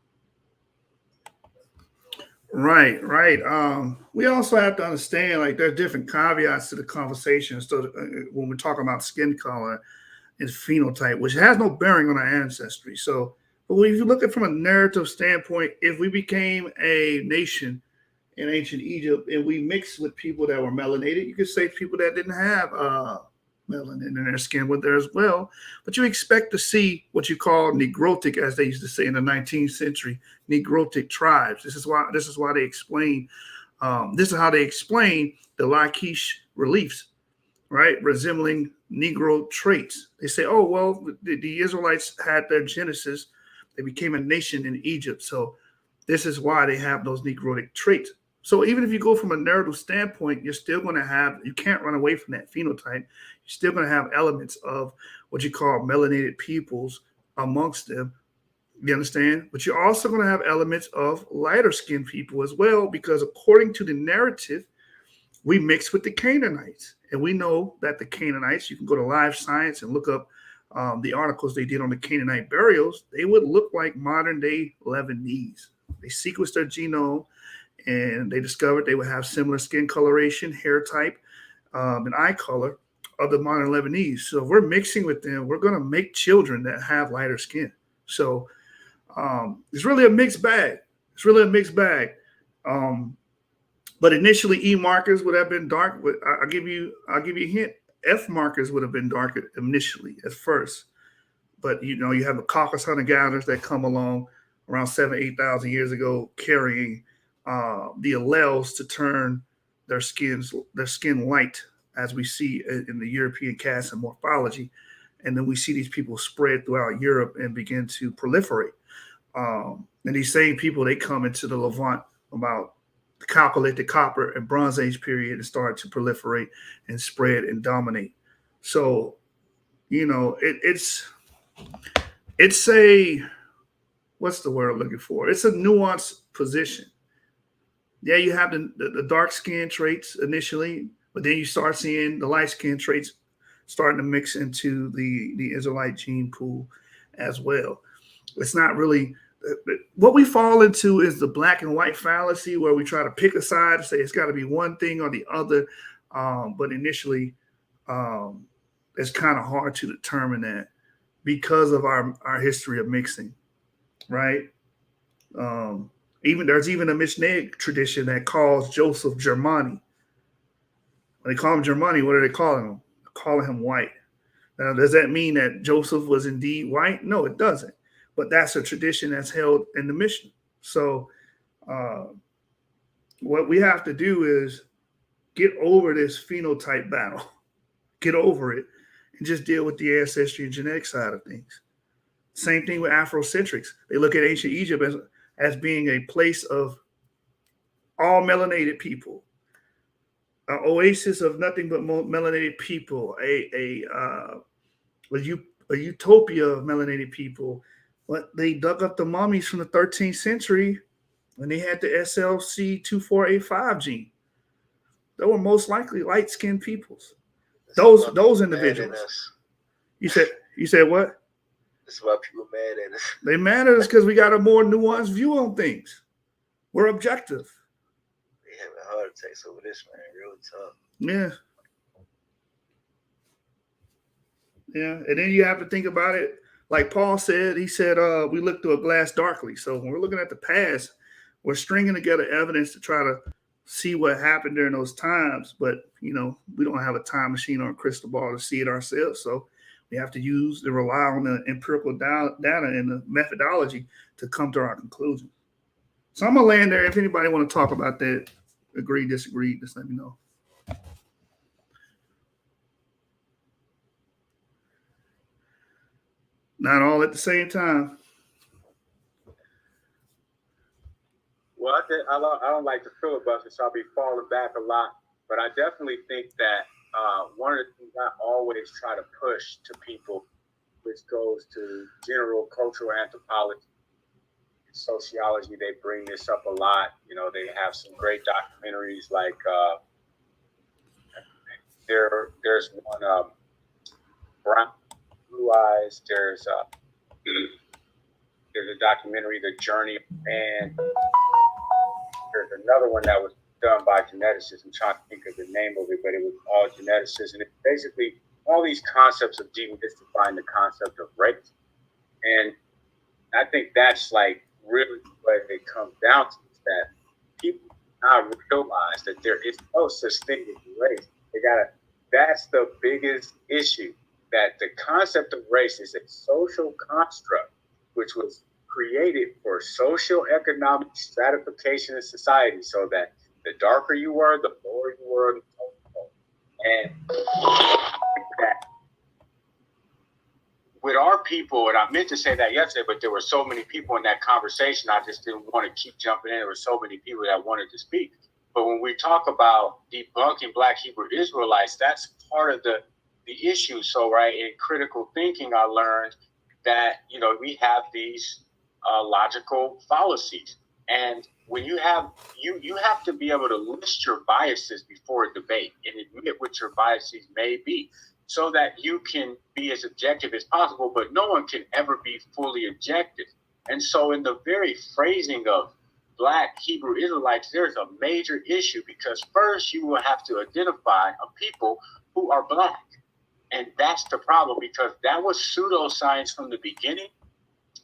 Right. We also have to understand, like, there's different caveats to the conversation. So when we're talking about skin color and phenotype, which has no bearing on our ancestry. So, but if you look at it from a narrative standpoint, if we became a nation in ancient Egypt and we mixed with people that were melanated, you could say people that didn't have melanin in their skin were there as well. But you expect to see what you call negrotic, as they used to say in the 19th century, negrotic tribes. This is why they explain. This is how they explain the Lachish reliefs, right? Resembling Negro traits. They say, oh, well, the Israelites had their genesis. They became a nation in Egypt. So this is why they have those negrotic traits. So even if you go from a narrative standpoint, you're still going to have, you can't run away from that phenotype. You're still going to have elements of what you call melanated peoples amongst them. You understand? But you're also going to have elements of lighter skinned people as well, because according to the narrative, we mix with the Canaanites. And we know that the Canaanites, you can go to Live Science and look up the articles they did on the Canaanite burials. They would look like modern day Lebanese. They sequenced their genome, and they discovered they would have similar skin coloration, hair type, and eye color of the modern Lebanese. So if we're mixing with them, we're going to make children that have lighter skin. So it's really a mixed bag. But initially, E markers would have been dark. I'll give you a hint. F markers would have been darker initially at first. But, you know, you have the Caucasus hunter-gatherers that come along around 7,000 to 8,000 years ago, carrying the alleles to turn their skin light, as we see in the European cast and morphology. And then we see these people spread throughout Europe and begin to proliferate. And these same people, they come into the Levant about the Chalcolithic Copper and Bronze Age period and start to proliferate and spread and dominate. So, you know, it's a, what's the word I'm looking for? It's a nuanced position. Yeah, you have the dark skin traits initially, but then you start seeing the light skin traits starting to mix into the Israelite gene pool as well. It's not really what we fall into is the black and white fallacy, where we try to pick a side and say it's got to be one thing or the other. But initially, it's kind of hard to determine that because of our history of mixing, right? There's even a Mishnaic tradition that calls Joseph Germani. When they call him Germani, what are they calling him? They're calling him white. Now, does that mean that Joseph was indeed white? No, it doesn't. But that's a tradition that's held in the Mishnah. So what we have to do is get over this phenotype battle. Get over it and just deal with the ancestry and genetic side of things. Same thing with Afrocentrics. They look at ancient Egypt as being a place of all melanated people, an oasis of nothing but melanated people, a utopia of melanated people. But they dug up the mummies from the 13th century when they had the SLC2485 gene. They were most likely light-skinned peoples. Those individuals. You said what? That's why people mad at us. They mad at us because we got a more nuanced view on things. We're objective. They having heart attacks over this, man. Real tough. Yeah. Yeah. And then you have to think about it. Like Paul said, he said, we look through a glass darkly. So when we're looking at the past, we're stringing together evidence to try to see what happened during those times. But, we don't have a time machine or a crystal ball to see it ourselves. So we have to rely on the empirical data and the methodology to come to our conclusion. So I'm going to land there. If anybody want to talk about that, agree, disagree, just let me know. Not all at the same time. Well, I don't like to filibuster, so I'll be falling back a lot. But I definitely think that one of the things I always try to push to people, which goes to general cultural anthropology, sociology, they bring this up a lot. They have some great documentaries like there's one Brown Blue Eyes. There's a documentary, The Journey of Man. There's another one that was done by geneticists. I'm trying to think of the name of it, but it was all geneticists. And it's basically all these concepts of demystifying the concept of race. And I think that's like really what it comes down to, is that people now realize that there is no such thing as race. That's the biggest issue, that the concept of race is a social construct which was created for social economic stratification in society, so that the darker you were, the lower you were. And that with our people, and I meant to say that yesterday, but there were so many people in that conversation, I just didn't want to keep jumping in. There were so many people that wanted to speak. But when we talk about debunking Black Hebrew Israelites, that's part of the issue. So, right, in critical thinking, I learned that, we have these logical fallacies. And when you have to be able to list your biases before a debate and admit what your biases may be, so that you can be as objective as possible, but no one can ever be fully objective. And so in the very phrasing of Black Hebrew Israelites, there's a major issue, because first you will have to identify a people who are Black. And that's the problem, because that was pseudoscience from the beginning.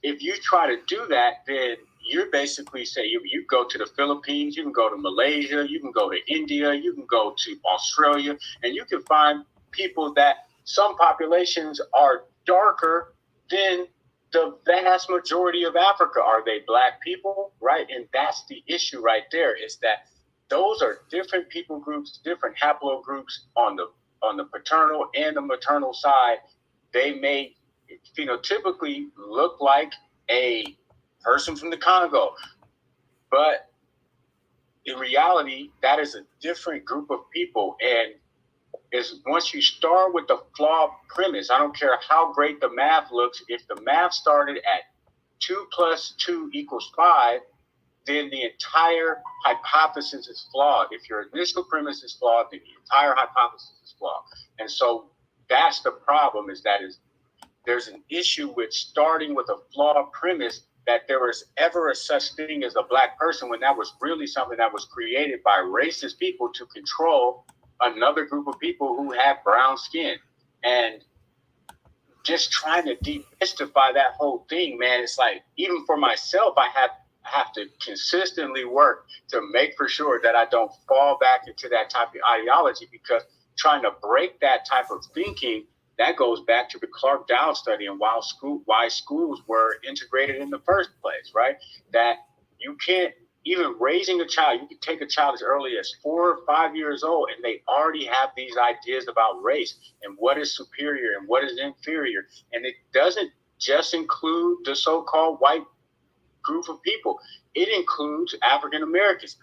If you try to do that, then you're basically saying you go to the Philippines, you can go to Malaysia, you can go to India, you can go to Australia, and you can find people that some populations are darker than the vast majority of Africa. Are they Black people, right? And that's the issue right there, is that those are different people groups, different haplogroups on the paternal and the maternal side. They may phenotypically look like a person from the Congo, but in reality, that is a different group of people. And once you start with the flawed premise, I don't care how great the math looks, if the math started at 2 + 2 = 5, then the entire hypothesis is flawed. If your initial premise is flawed, then the entire hypothesis is flawed. And so that's the problem, is there's an issue with starting with a flawed premise that there was ever a such thing as a black person when that was really something that was created by racist people to control another group of people who have brown skin. And just trying to demystify that whole thing, man, it's like, even for myself, I have to consistently work to make for sure that I don't fall back into that type of ideology, because trying to break that type of thinking, that goes back to the Clark Dow study and why schools were integrated in the first place, right? That you can't, even raising a child, you can take a child as early as 4 or 5 years old, and they already have these ideas about race and what is superior and what is inferior. And it doesn't just include the so-called white group of people. It includes African Americans.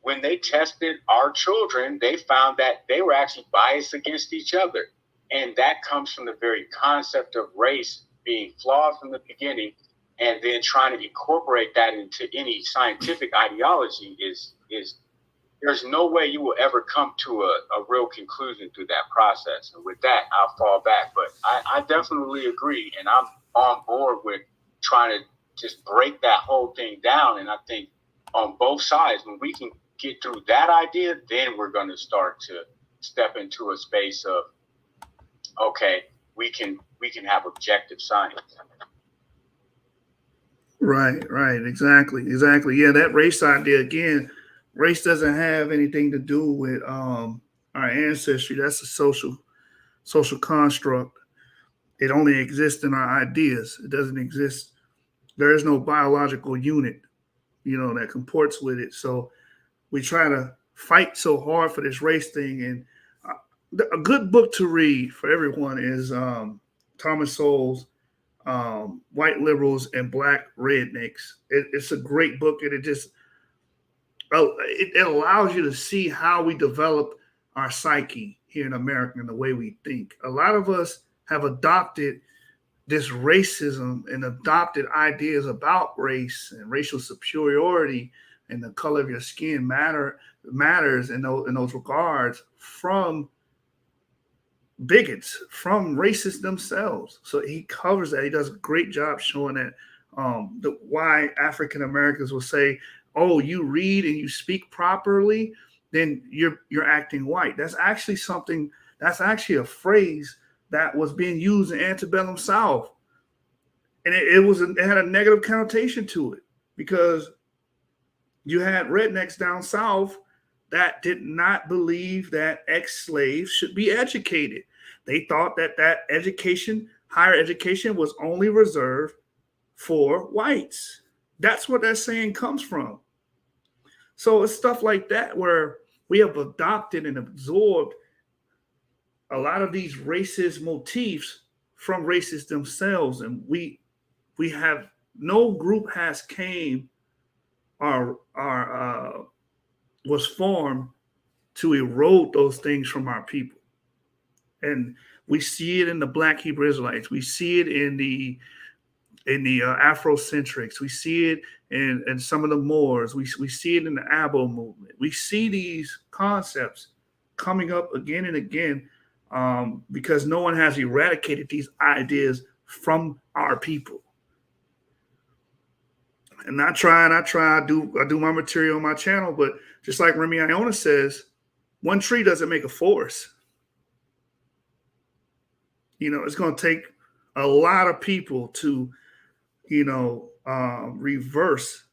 When they tested our children, they found that they were actually biased against each other. And that comes from the very concept of race being flawed from the beginning, and then trying to incorporate that into any scientific ideology is there's no way you will ever come to a real conclusion through that process. And with that, I'll fall back. But I definitely agree, and I'm on board with trying to just break that whole thing down. And I think on both sides, when we can get through that idea, then we're going to start to step into a space of, okay, we can have objective science. Right, exactly. Yeah, that race idea, again, race doesn't have anything to do with our ancestry. That's a social construct. It only exists in our ideas. It doesn't exist. There is no biological unit, that comports with it. So we try to fight so hard for this race thing. And a good book to read for everyone is Thomas Sowell's White Liberals and Black Rednecks. It's a great book, and it allows you to see how we develop our psyche here in America and the way we think. A lot of us have adopted this racism and adopted ideas about race and racial superiority and the color of your skin matters in those regards from bigots, from racists themselves. So he covers that. He does a great job showing that why African Americans will say, "Oh, you read and you speak properly, then you're acting white." That's actually something. That's actually a phrase that was being used in antebellum South, and it had a negative connotation to it, because you had rednecks down south that did not believe that ex-slaves should be educated. They thought that education, higher education, was only reserved for whites. That's what that saying comes from. So it's stuff like that where we have adopted and absorbed a lot of these racist motifs from racists themselves, and we have, no group has came or was formed to erode those things from our people. And we see it in the Black Hebrew Israelites. We see it in the Afrocentrics. We see it in some of the Moors. We see it in the Abo movement. We see these concepts coming up again and again because no one has eradicated these ideas from our people. And I do my material on my channel, but just like Remy Iona says, one tree doesn't make a forest. It's going to take a lot of people to, reverse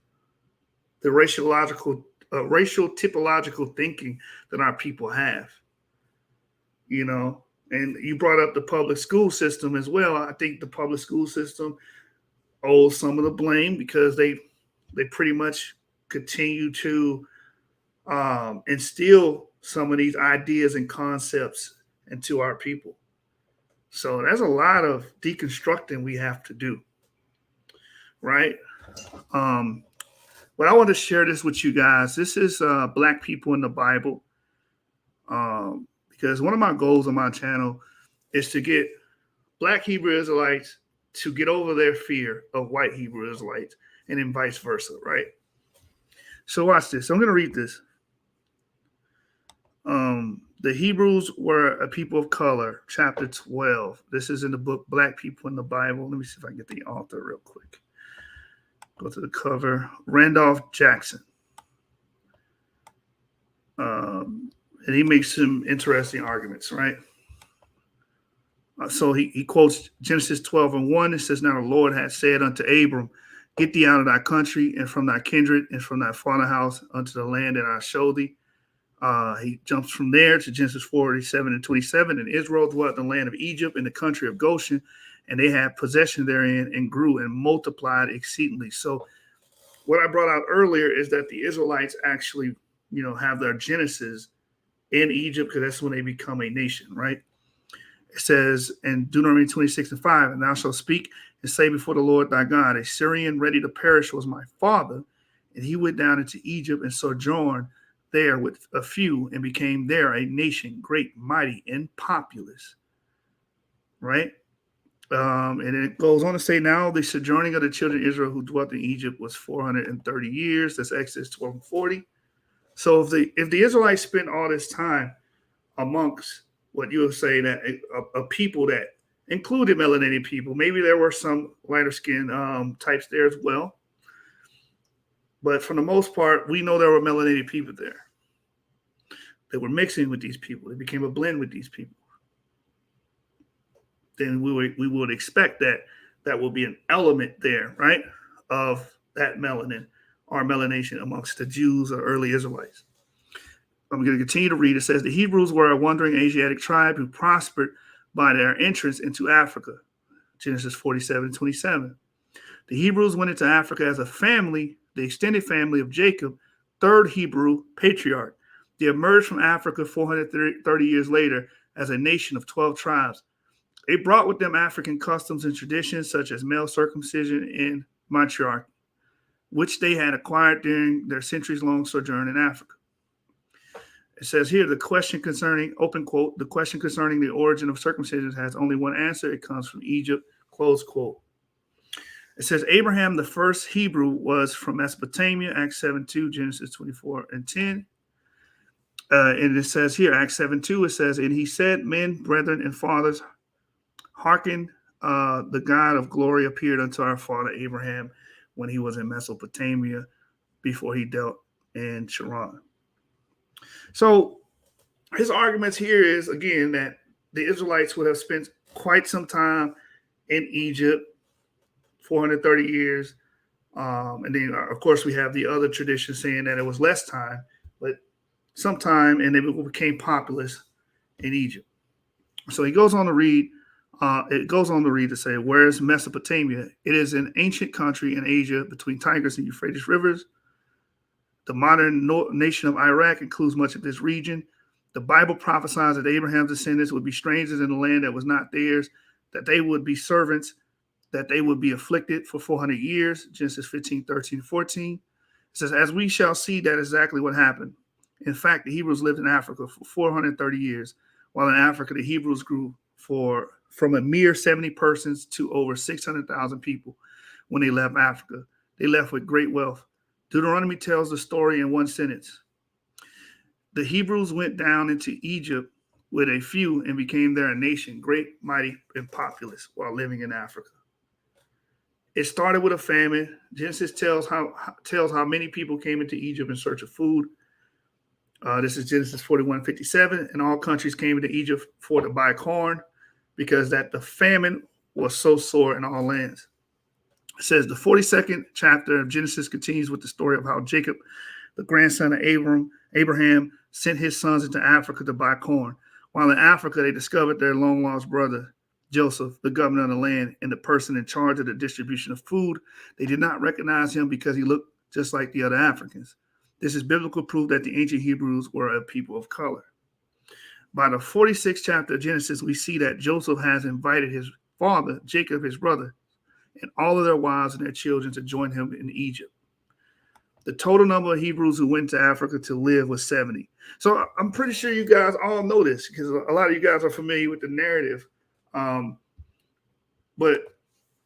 the racial typological thinking that our people have. And you brought up the public school system as well. I think the public school system owes some of the blame because they pretty much continue to instill some of these ideas and concepts into our people. So there's a lot of deconstructing we have to do, right? But I want to share this with you guys. This is Black people in the Bible, because one of my goals on my channel is to get Black Hebrew Israelites to get over their fear of white Hebrew Israelites, and then vice versa, right? So watch this. I'm going to read this. The Hebrews were a people of color, chapter 12. This is in the book Black People in the Bible. Let me see if I can get the author real quick. Go to the cover. Randolph Jackson. And he makes some interesting arguments, right? So he quotes Genesis 12:1. It says, "Now the Lord had said unto Abram, Get thee out of thy country and from thy kindred and from thy father's house unto the land that I show thee." He jumps from there to Genesis 47:27. "And Israel dwelt in the land of Egypt in the country of Goshen, and they had possession therein and grew and multiplied exceedingly." So what I brought out earlier is that the Israelites actually, have their genesis in Egypt, because that's when they become a nation, right? It says in Deuteronomy 26:5, "And thou shalt speak and say before the Lord thy God, a Syrian ready to perish was my father, and he went down into Egypt and sojourned there with a few and became there a nation, great, mighty, and populous." Right? And it goes on to say, "Now the sojourning of the children of Israel who dwelt in Egypt was 430 years. That's Exodus 12:40. So if the Israelites spent all this time amongst what you would say that a people that included melanated people, maybe there were some lighter skin types there as well, but for the most part, we know there were melanated people there. They were mixing with these people. They became a blend with these people. Then we would expect that will be an element there, right, of that melanin or melanation amongst the Jews or early Israelites. I'm going to continue to read. It says, "The Hebrews were a wandering Asiatic tribe who prospered by their entrance into Africa." Genesis 47:27. "The Hebrews went into Africa as a family, the extended family of Jacob, third Hebrew patriarch. They emerged from Africa 430 years later as a nation of 12 tribes. They brought with them African customs and traditions such as male circumcision and matriarchy, which they had acquired during their centuries-long sojourn in Africa." It says here, the question concerning, open quote, "the question concerning the origin of circumcision has only one answer. It comes from Egypt," close quote. It says Abraham, the first Hebrew, was from Mesopotamia, Acts 7:2, Genesis 24:10. And it says here, Acts 7:2, it says, "And he said, Men, brethren, and fathers, hearken, the God of glory appeared unto our father Abraham when he was in Mesopotamia before he dealt in Charan." So his arguments here is, again, that the Israelites would have spent quite some time in Egypt, 430 years. And then, of course, we have the other tradition saying that it was less time, but some time, and they became populous in Egypt. So he goes on to read, to say, "Whereas Mesopotamia, it is an ancient country in Asia between Tigris and Euphrates rivers. The modern nation of Iraq includes much of this region. The Bible prophesies that Abraham's descendants would be strangers in the land that was not theirs, that they would be servants, that they would be afflicted for 400 years, Genesis 15:13-14. It says, "As we shall see, that exactly what happened. In fact, the Hebrews lived in Africa for 430 years, while in Africa, the Hebrews grew from a mere 70 persons to over 600,000 people when they left Africa. They left with great wealth. Deuteronomy tells the story in one sentence. The Hebrews went down into Egypt with a few and became there a nation, great, mighty, and populous, while living in Africa. It started with a famine. Genesis tells how many people came into Egypt in search of food. This is Genesis 41:57. And all countries came into Egypt for to buy corn, because that the famine was so sore in all lands." It says the 42nd chapter of Genesis continues with the story of how Jacob, the grandson of Abraham, sent his sons into Africa to buy corn. While in Africa, they discovered their long-lost brother, Joseph, the governor of the land, and the person in charge of the distribution of food. They did not recognize him because he looked just like the other Africans. This is biblical proof that the ancient Hebrews were a people of color. By the 46th chapter of Genesis, we see that Joseph has invited his father, Jacob, his brother, and all of their wives and their children to join him in Egypt. The total number of Hebrews who went to Africa to live was 70. So I'm pretty sure you guys all know this, because a lot of you guys are familiar with the narrative. But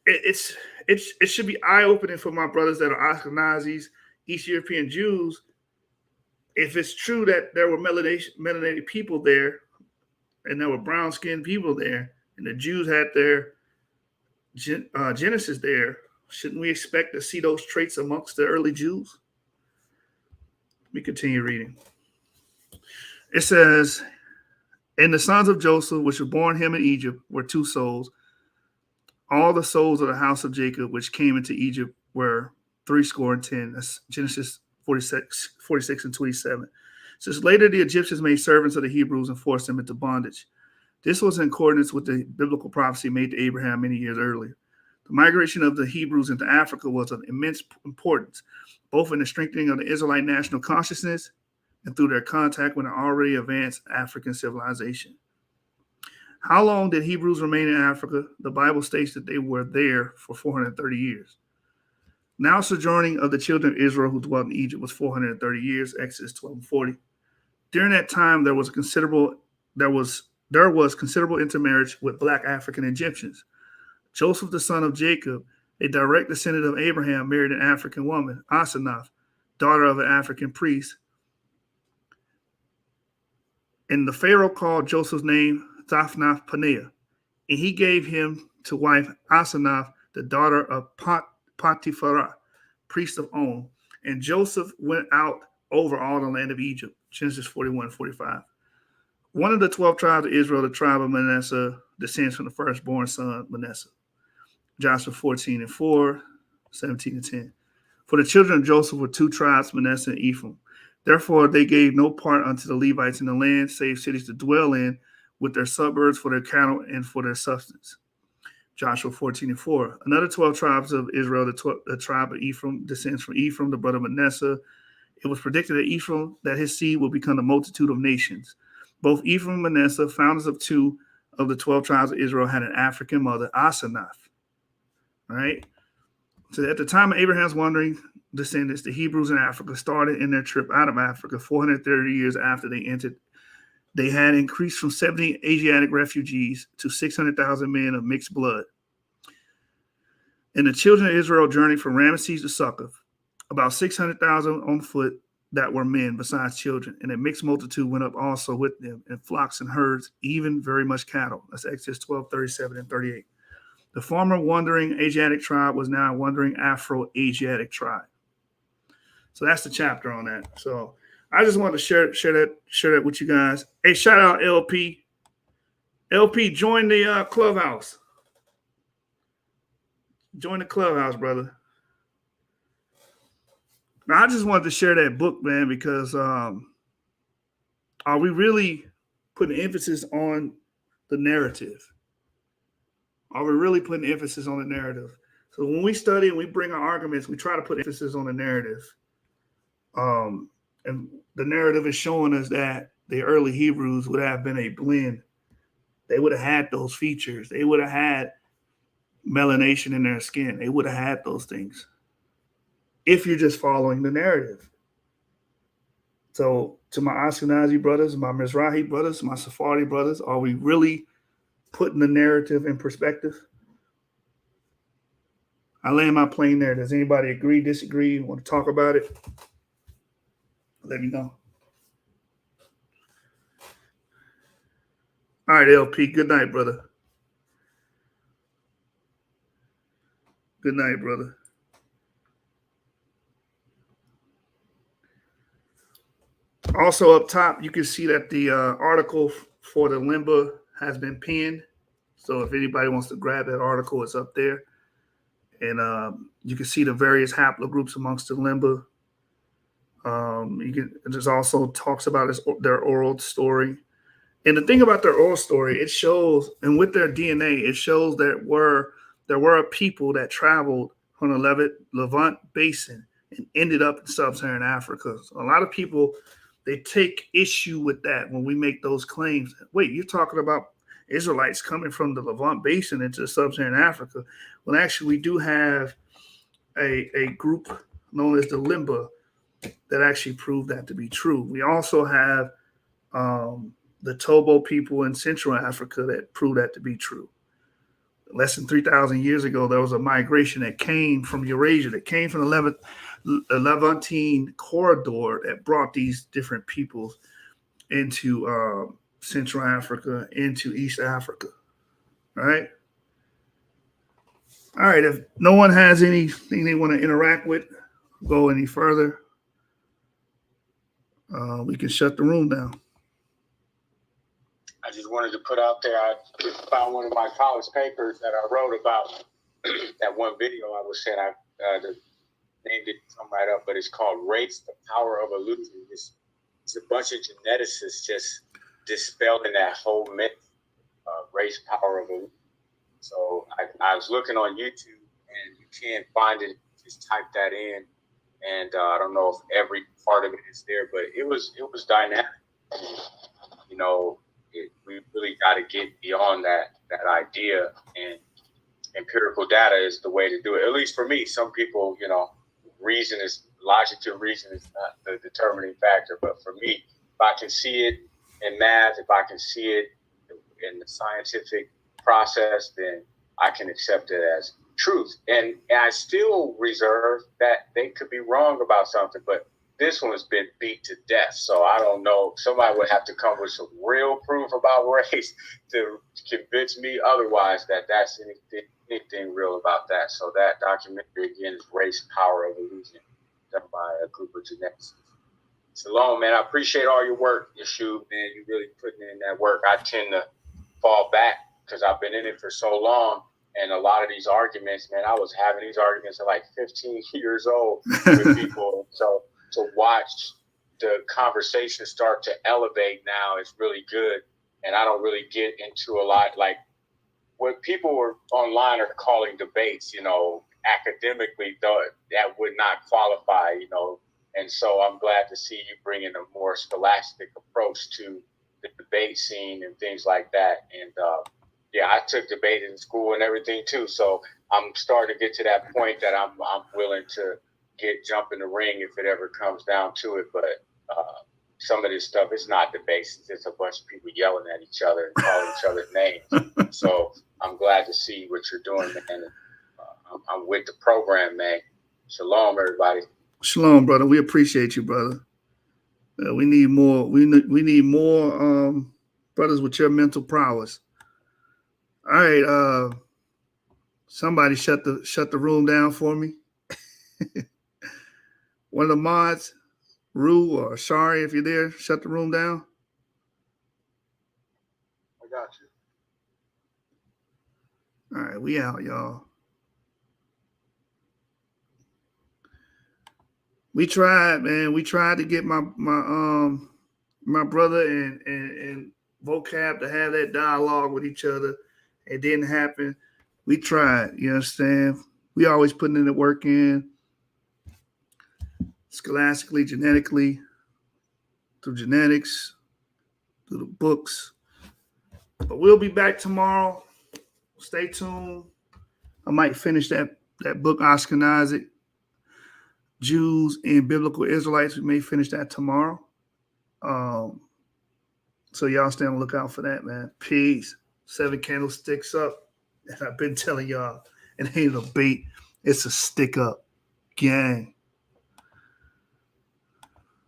it should be eye-opening for my brothers that are Ashkenazis, East European Jews, if it's true that there were melanated people there and there were brown-skinned people there, and the Jews had their Genesis there Shouldn't we expect to see those traits amongst the early Jews? Let me continue reading. It says, and the sons of Joseph, which were born him in Egypt, were 2 souls. All the souls of the house of Jacob, which came into Egypt, were 70. That's Genesis 46 and 27. It says, later the Egyptians made servants of the Hebrews and forced them into bondage. This was in accordance with the biblical prophecy made to Abraham many years earlier. The migration of the Hebrews into Africa was of immense importance, both in the strengthening of the Israelite national consciousness and through their contact with an already advanced African civilization. How long did Hebrews remain in Africa? The Bible states that they were there for 430 years. Now sojourning of the children of Israel who dwelt in Egypt was 430 years, Exodus 12:40. During that time, there was considerable intermarriage with black African Egyptians. Joseph, the son of Jacob, a direct descendant of Abraham, married an African woman, Asenath, daughter of an African priest. And the Pharaoh called Joseph's name Zaphnath Paneah, and he gave him to wife Asenath, the daughter of Potipharah, priest of On. And Joseph went out over all the land of Egypt, Genesis 41:45. One of the 12 tribes of Israel, the tribe of Manasseh, descends from the firstborn son, Manasseh. Joshua 14:4, 17-10. For the children of Joseph were 2 tribes, Manasseh and Ephraim. Therefore, they gave no part unto the Levites in the land, save cities to dwell in, with their suburbs for their cattle and for their substance. Joshua 14:4. Another 12 tribes of Israel, the tribe of Ephraim, descends from Ephraim, the brother of Manasseh. It was predicted that Ephraim, that his seed will become the multitude of nations. Both Ephraim and Manasseh, founders of 2 of the 12 tribes of Israel, had an African mother, Asenath. All right. So at the time of Abraham's wandering descendants, the Hebrews in Africa started in their trip out of Africa 430 years after they entered. They had increased from 70 Asiatic refugees to 600,000 men of mixed blood. And the children of Israel journeyed from Ramesses to Succoth, about 600,000 on foot that were men besides children. And a mixed multitude went up also with them, and flocks and herds, even very much cattle. That's Exodus 12:37 and 38. The former wandering Asiatic tribe was now a wandering Afro-Asiatic tribe. So that's the chapter on that. So I just wanted to share that with you guys. Hey, shout out LP. LP, join the clubhouse. Join the clubhouse, brother. Now, I just wanted to share that book, man, because are we really putting emphasis on the narrative? Are we really putting emphasis on the narrative? So when we study and we bring our arguments, we try to put emphasis on the narrative. And the narrative is showing us that the early Hebrews would have been a blend. They would have had those features. They would have had melanation in their skin. They would have had those things if you're just following the narrative. So to my Ashkenazi brothers, my Mizrahi brothers, my Sephardi brothers, are we really putting the narrative in perspective? I land my plane there. Does anybody agree, disagree, want to talk about it? Let me know. All right, LP. Good night, brother. Good night, brother. Also up top, you can see that the article for the Limba has been pinned. So if anybody wants to grab that article, it's up there. And you can see the various haplogroups amongst the Limba. There's also talks about their oral story. And the thing about their oral story, it shows, and with their DNA, it shows that there were a people that traveled from the Levant Basin and ended up in sub-Saharan Africa. So a lot of people, they take issue with that when we make those claims. Wait, you're talking about Israelites coming from the Levant Basin into sub-Saharan Africa. Well, actually, we do have a group known as the Limba that actually proved that to be true. We also have the Tobo people in Central Africa that proved that to be true. Less than 3,000 years ago, there was a migration that came from Eurasia, that came from the Levantine corridor that brought these different peoples into Central Africa, into East Africa, right? All right. If no one has anything they want to interact with, go any further, we can shut the room down. I just wanted to put out there, I found one of my college papers that I wrote about that one video I was saying. The name didn't come right up, but it's called Race, the Power of Illusion. It's a bunch of geneticists just dispelling that whole myth of race, power of illusion. So I was looking on YouTube, and you can't find it. Just type that in, and I don't know if every part of it is there, but it was dynamic. You know, we really got to get beyond that idea, and empirical data is the way to do it. At least for me. Some people, you know, logic to reason is not the determining factor, but for me, if I can see it in math, if I can see it in the scientific process, then I can accept it as truth. And I still reserve that they could be wrong about something, but this one's been beat to death. So I don't know. Somebody would have to come with some real proof about race to convince me otherwise that that's anything real about that. So that documentary, again, is Race, Power of Illusion, done by a group of geneticists. Shalom, man. I appreciate all your work, Yeshua, man. You really putting in that work. I tend to fall back because I've been in it for so long. And a lot of these arguments, man, I was having these arguments at like 15 years old with people. So to watch the conversation start to elevate now is really good. And I don't really get into a lot like what people are online are calling debates, you know, academically, though, that would not qualify, you know. And so I'm glad to see you bringing a more scholastic approach to the debate scene and things like that. And yeah, I took debate in school and everything too. So I'm starting to get to that point that I'm willing to jump in the ring if it ever comes down to it. But some of this stuff, it's not debates. It's just a bunch of people yelling at each other and calling each other names. So I'm glad to see what you're doing, man. I'm with the program, man. Shalom, everybody. Shalom, brother. We appreciate you, brother. We need more. We need more brothers with your mental prowess. All right, somebody shut the room down for me. One of the mods, Rue or Shari, if you're there, shut the room down. I got you. All right, we out, y'all. We tried, man. We tried to get my brother and Vocab to have that dialogue with each other. It didn't happen. We tried, you understand? We always putting in the work in, scholastically, genetically, through genetics, through the books. But we'll be back tomorrow. Stay tuned. I might finish that book, Ashkenazic Jews and Biblical Israelites. We may finish that tomorrow. So y'all stay on the lookout for that, man. Peace. 7 candlesticks up. And I've been telling y'all, it ain't a bait. It's a stick up. Gang.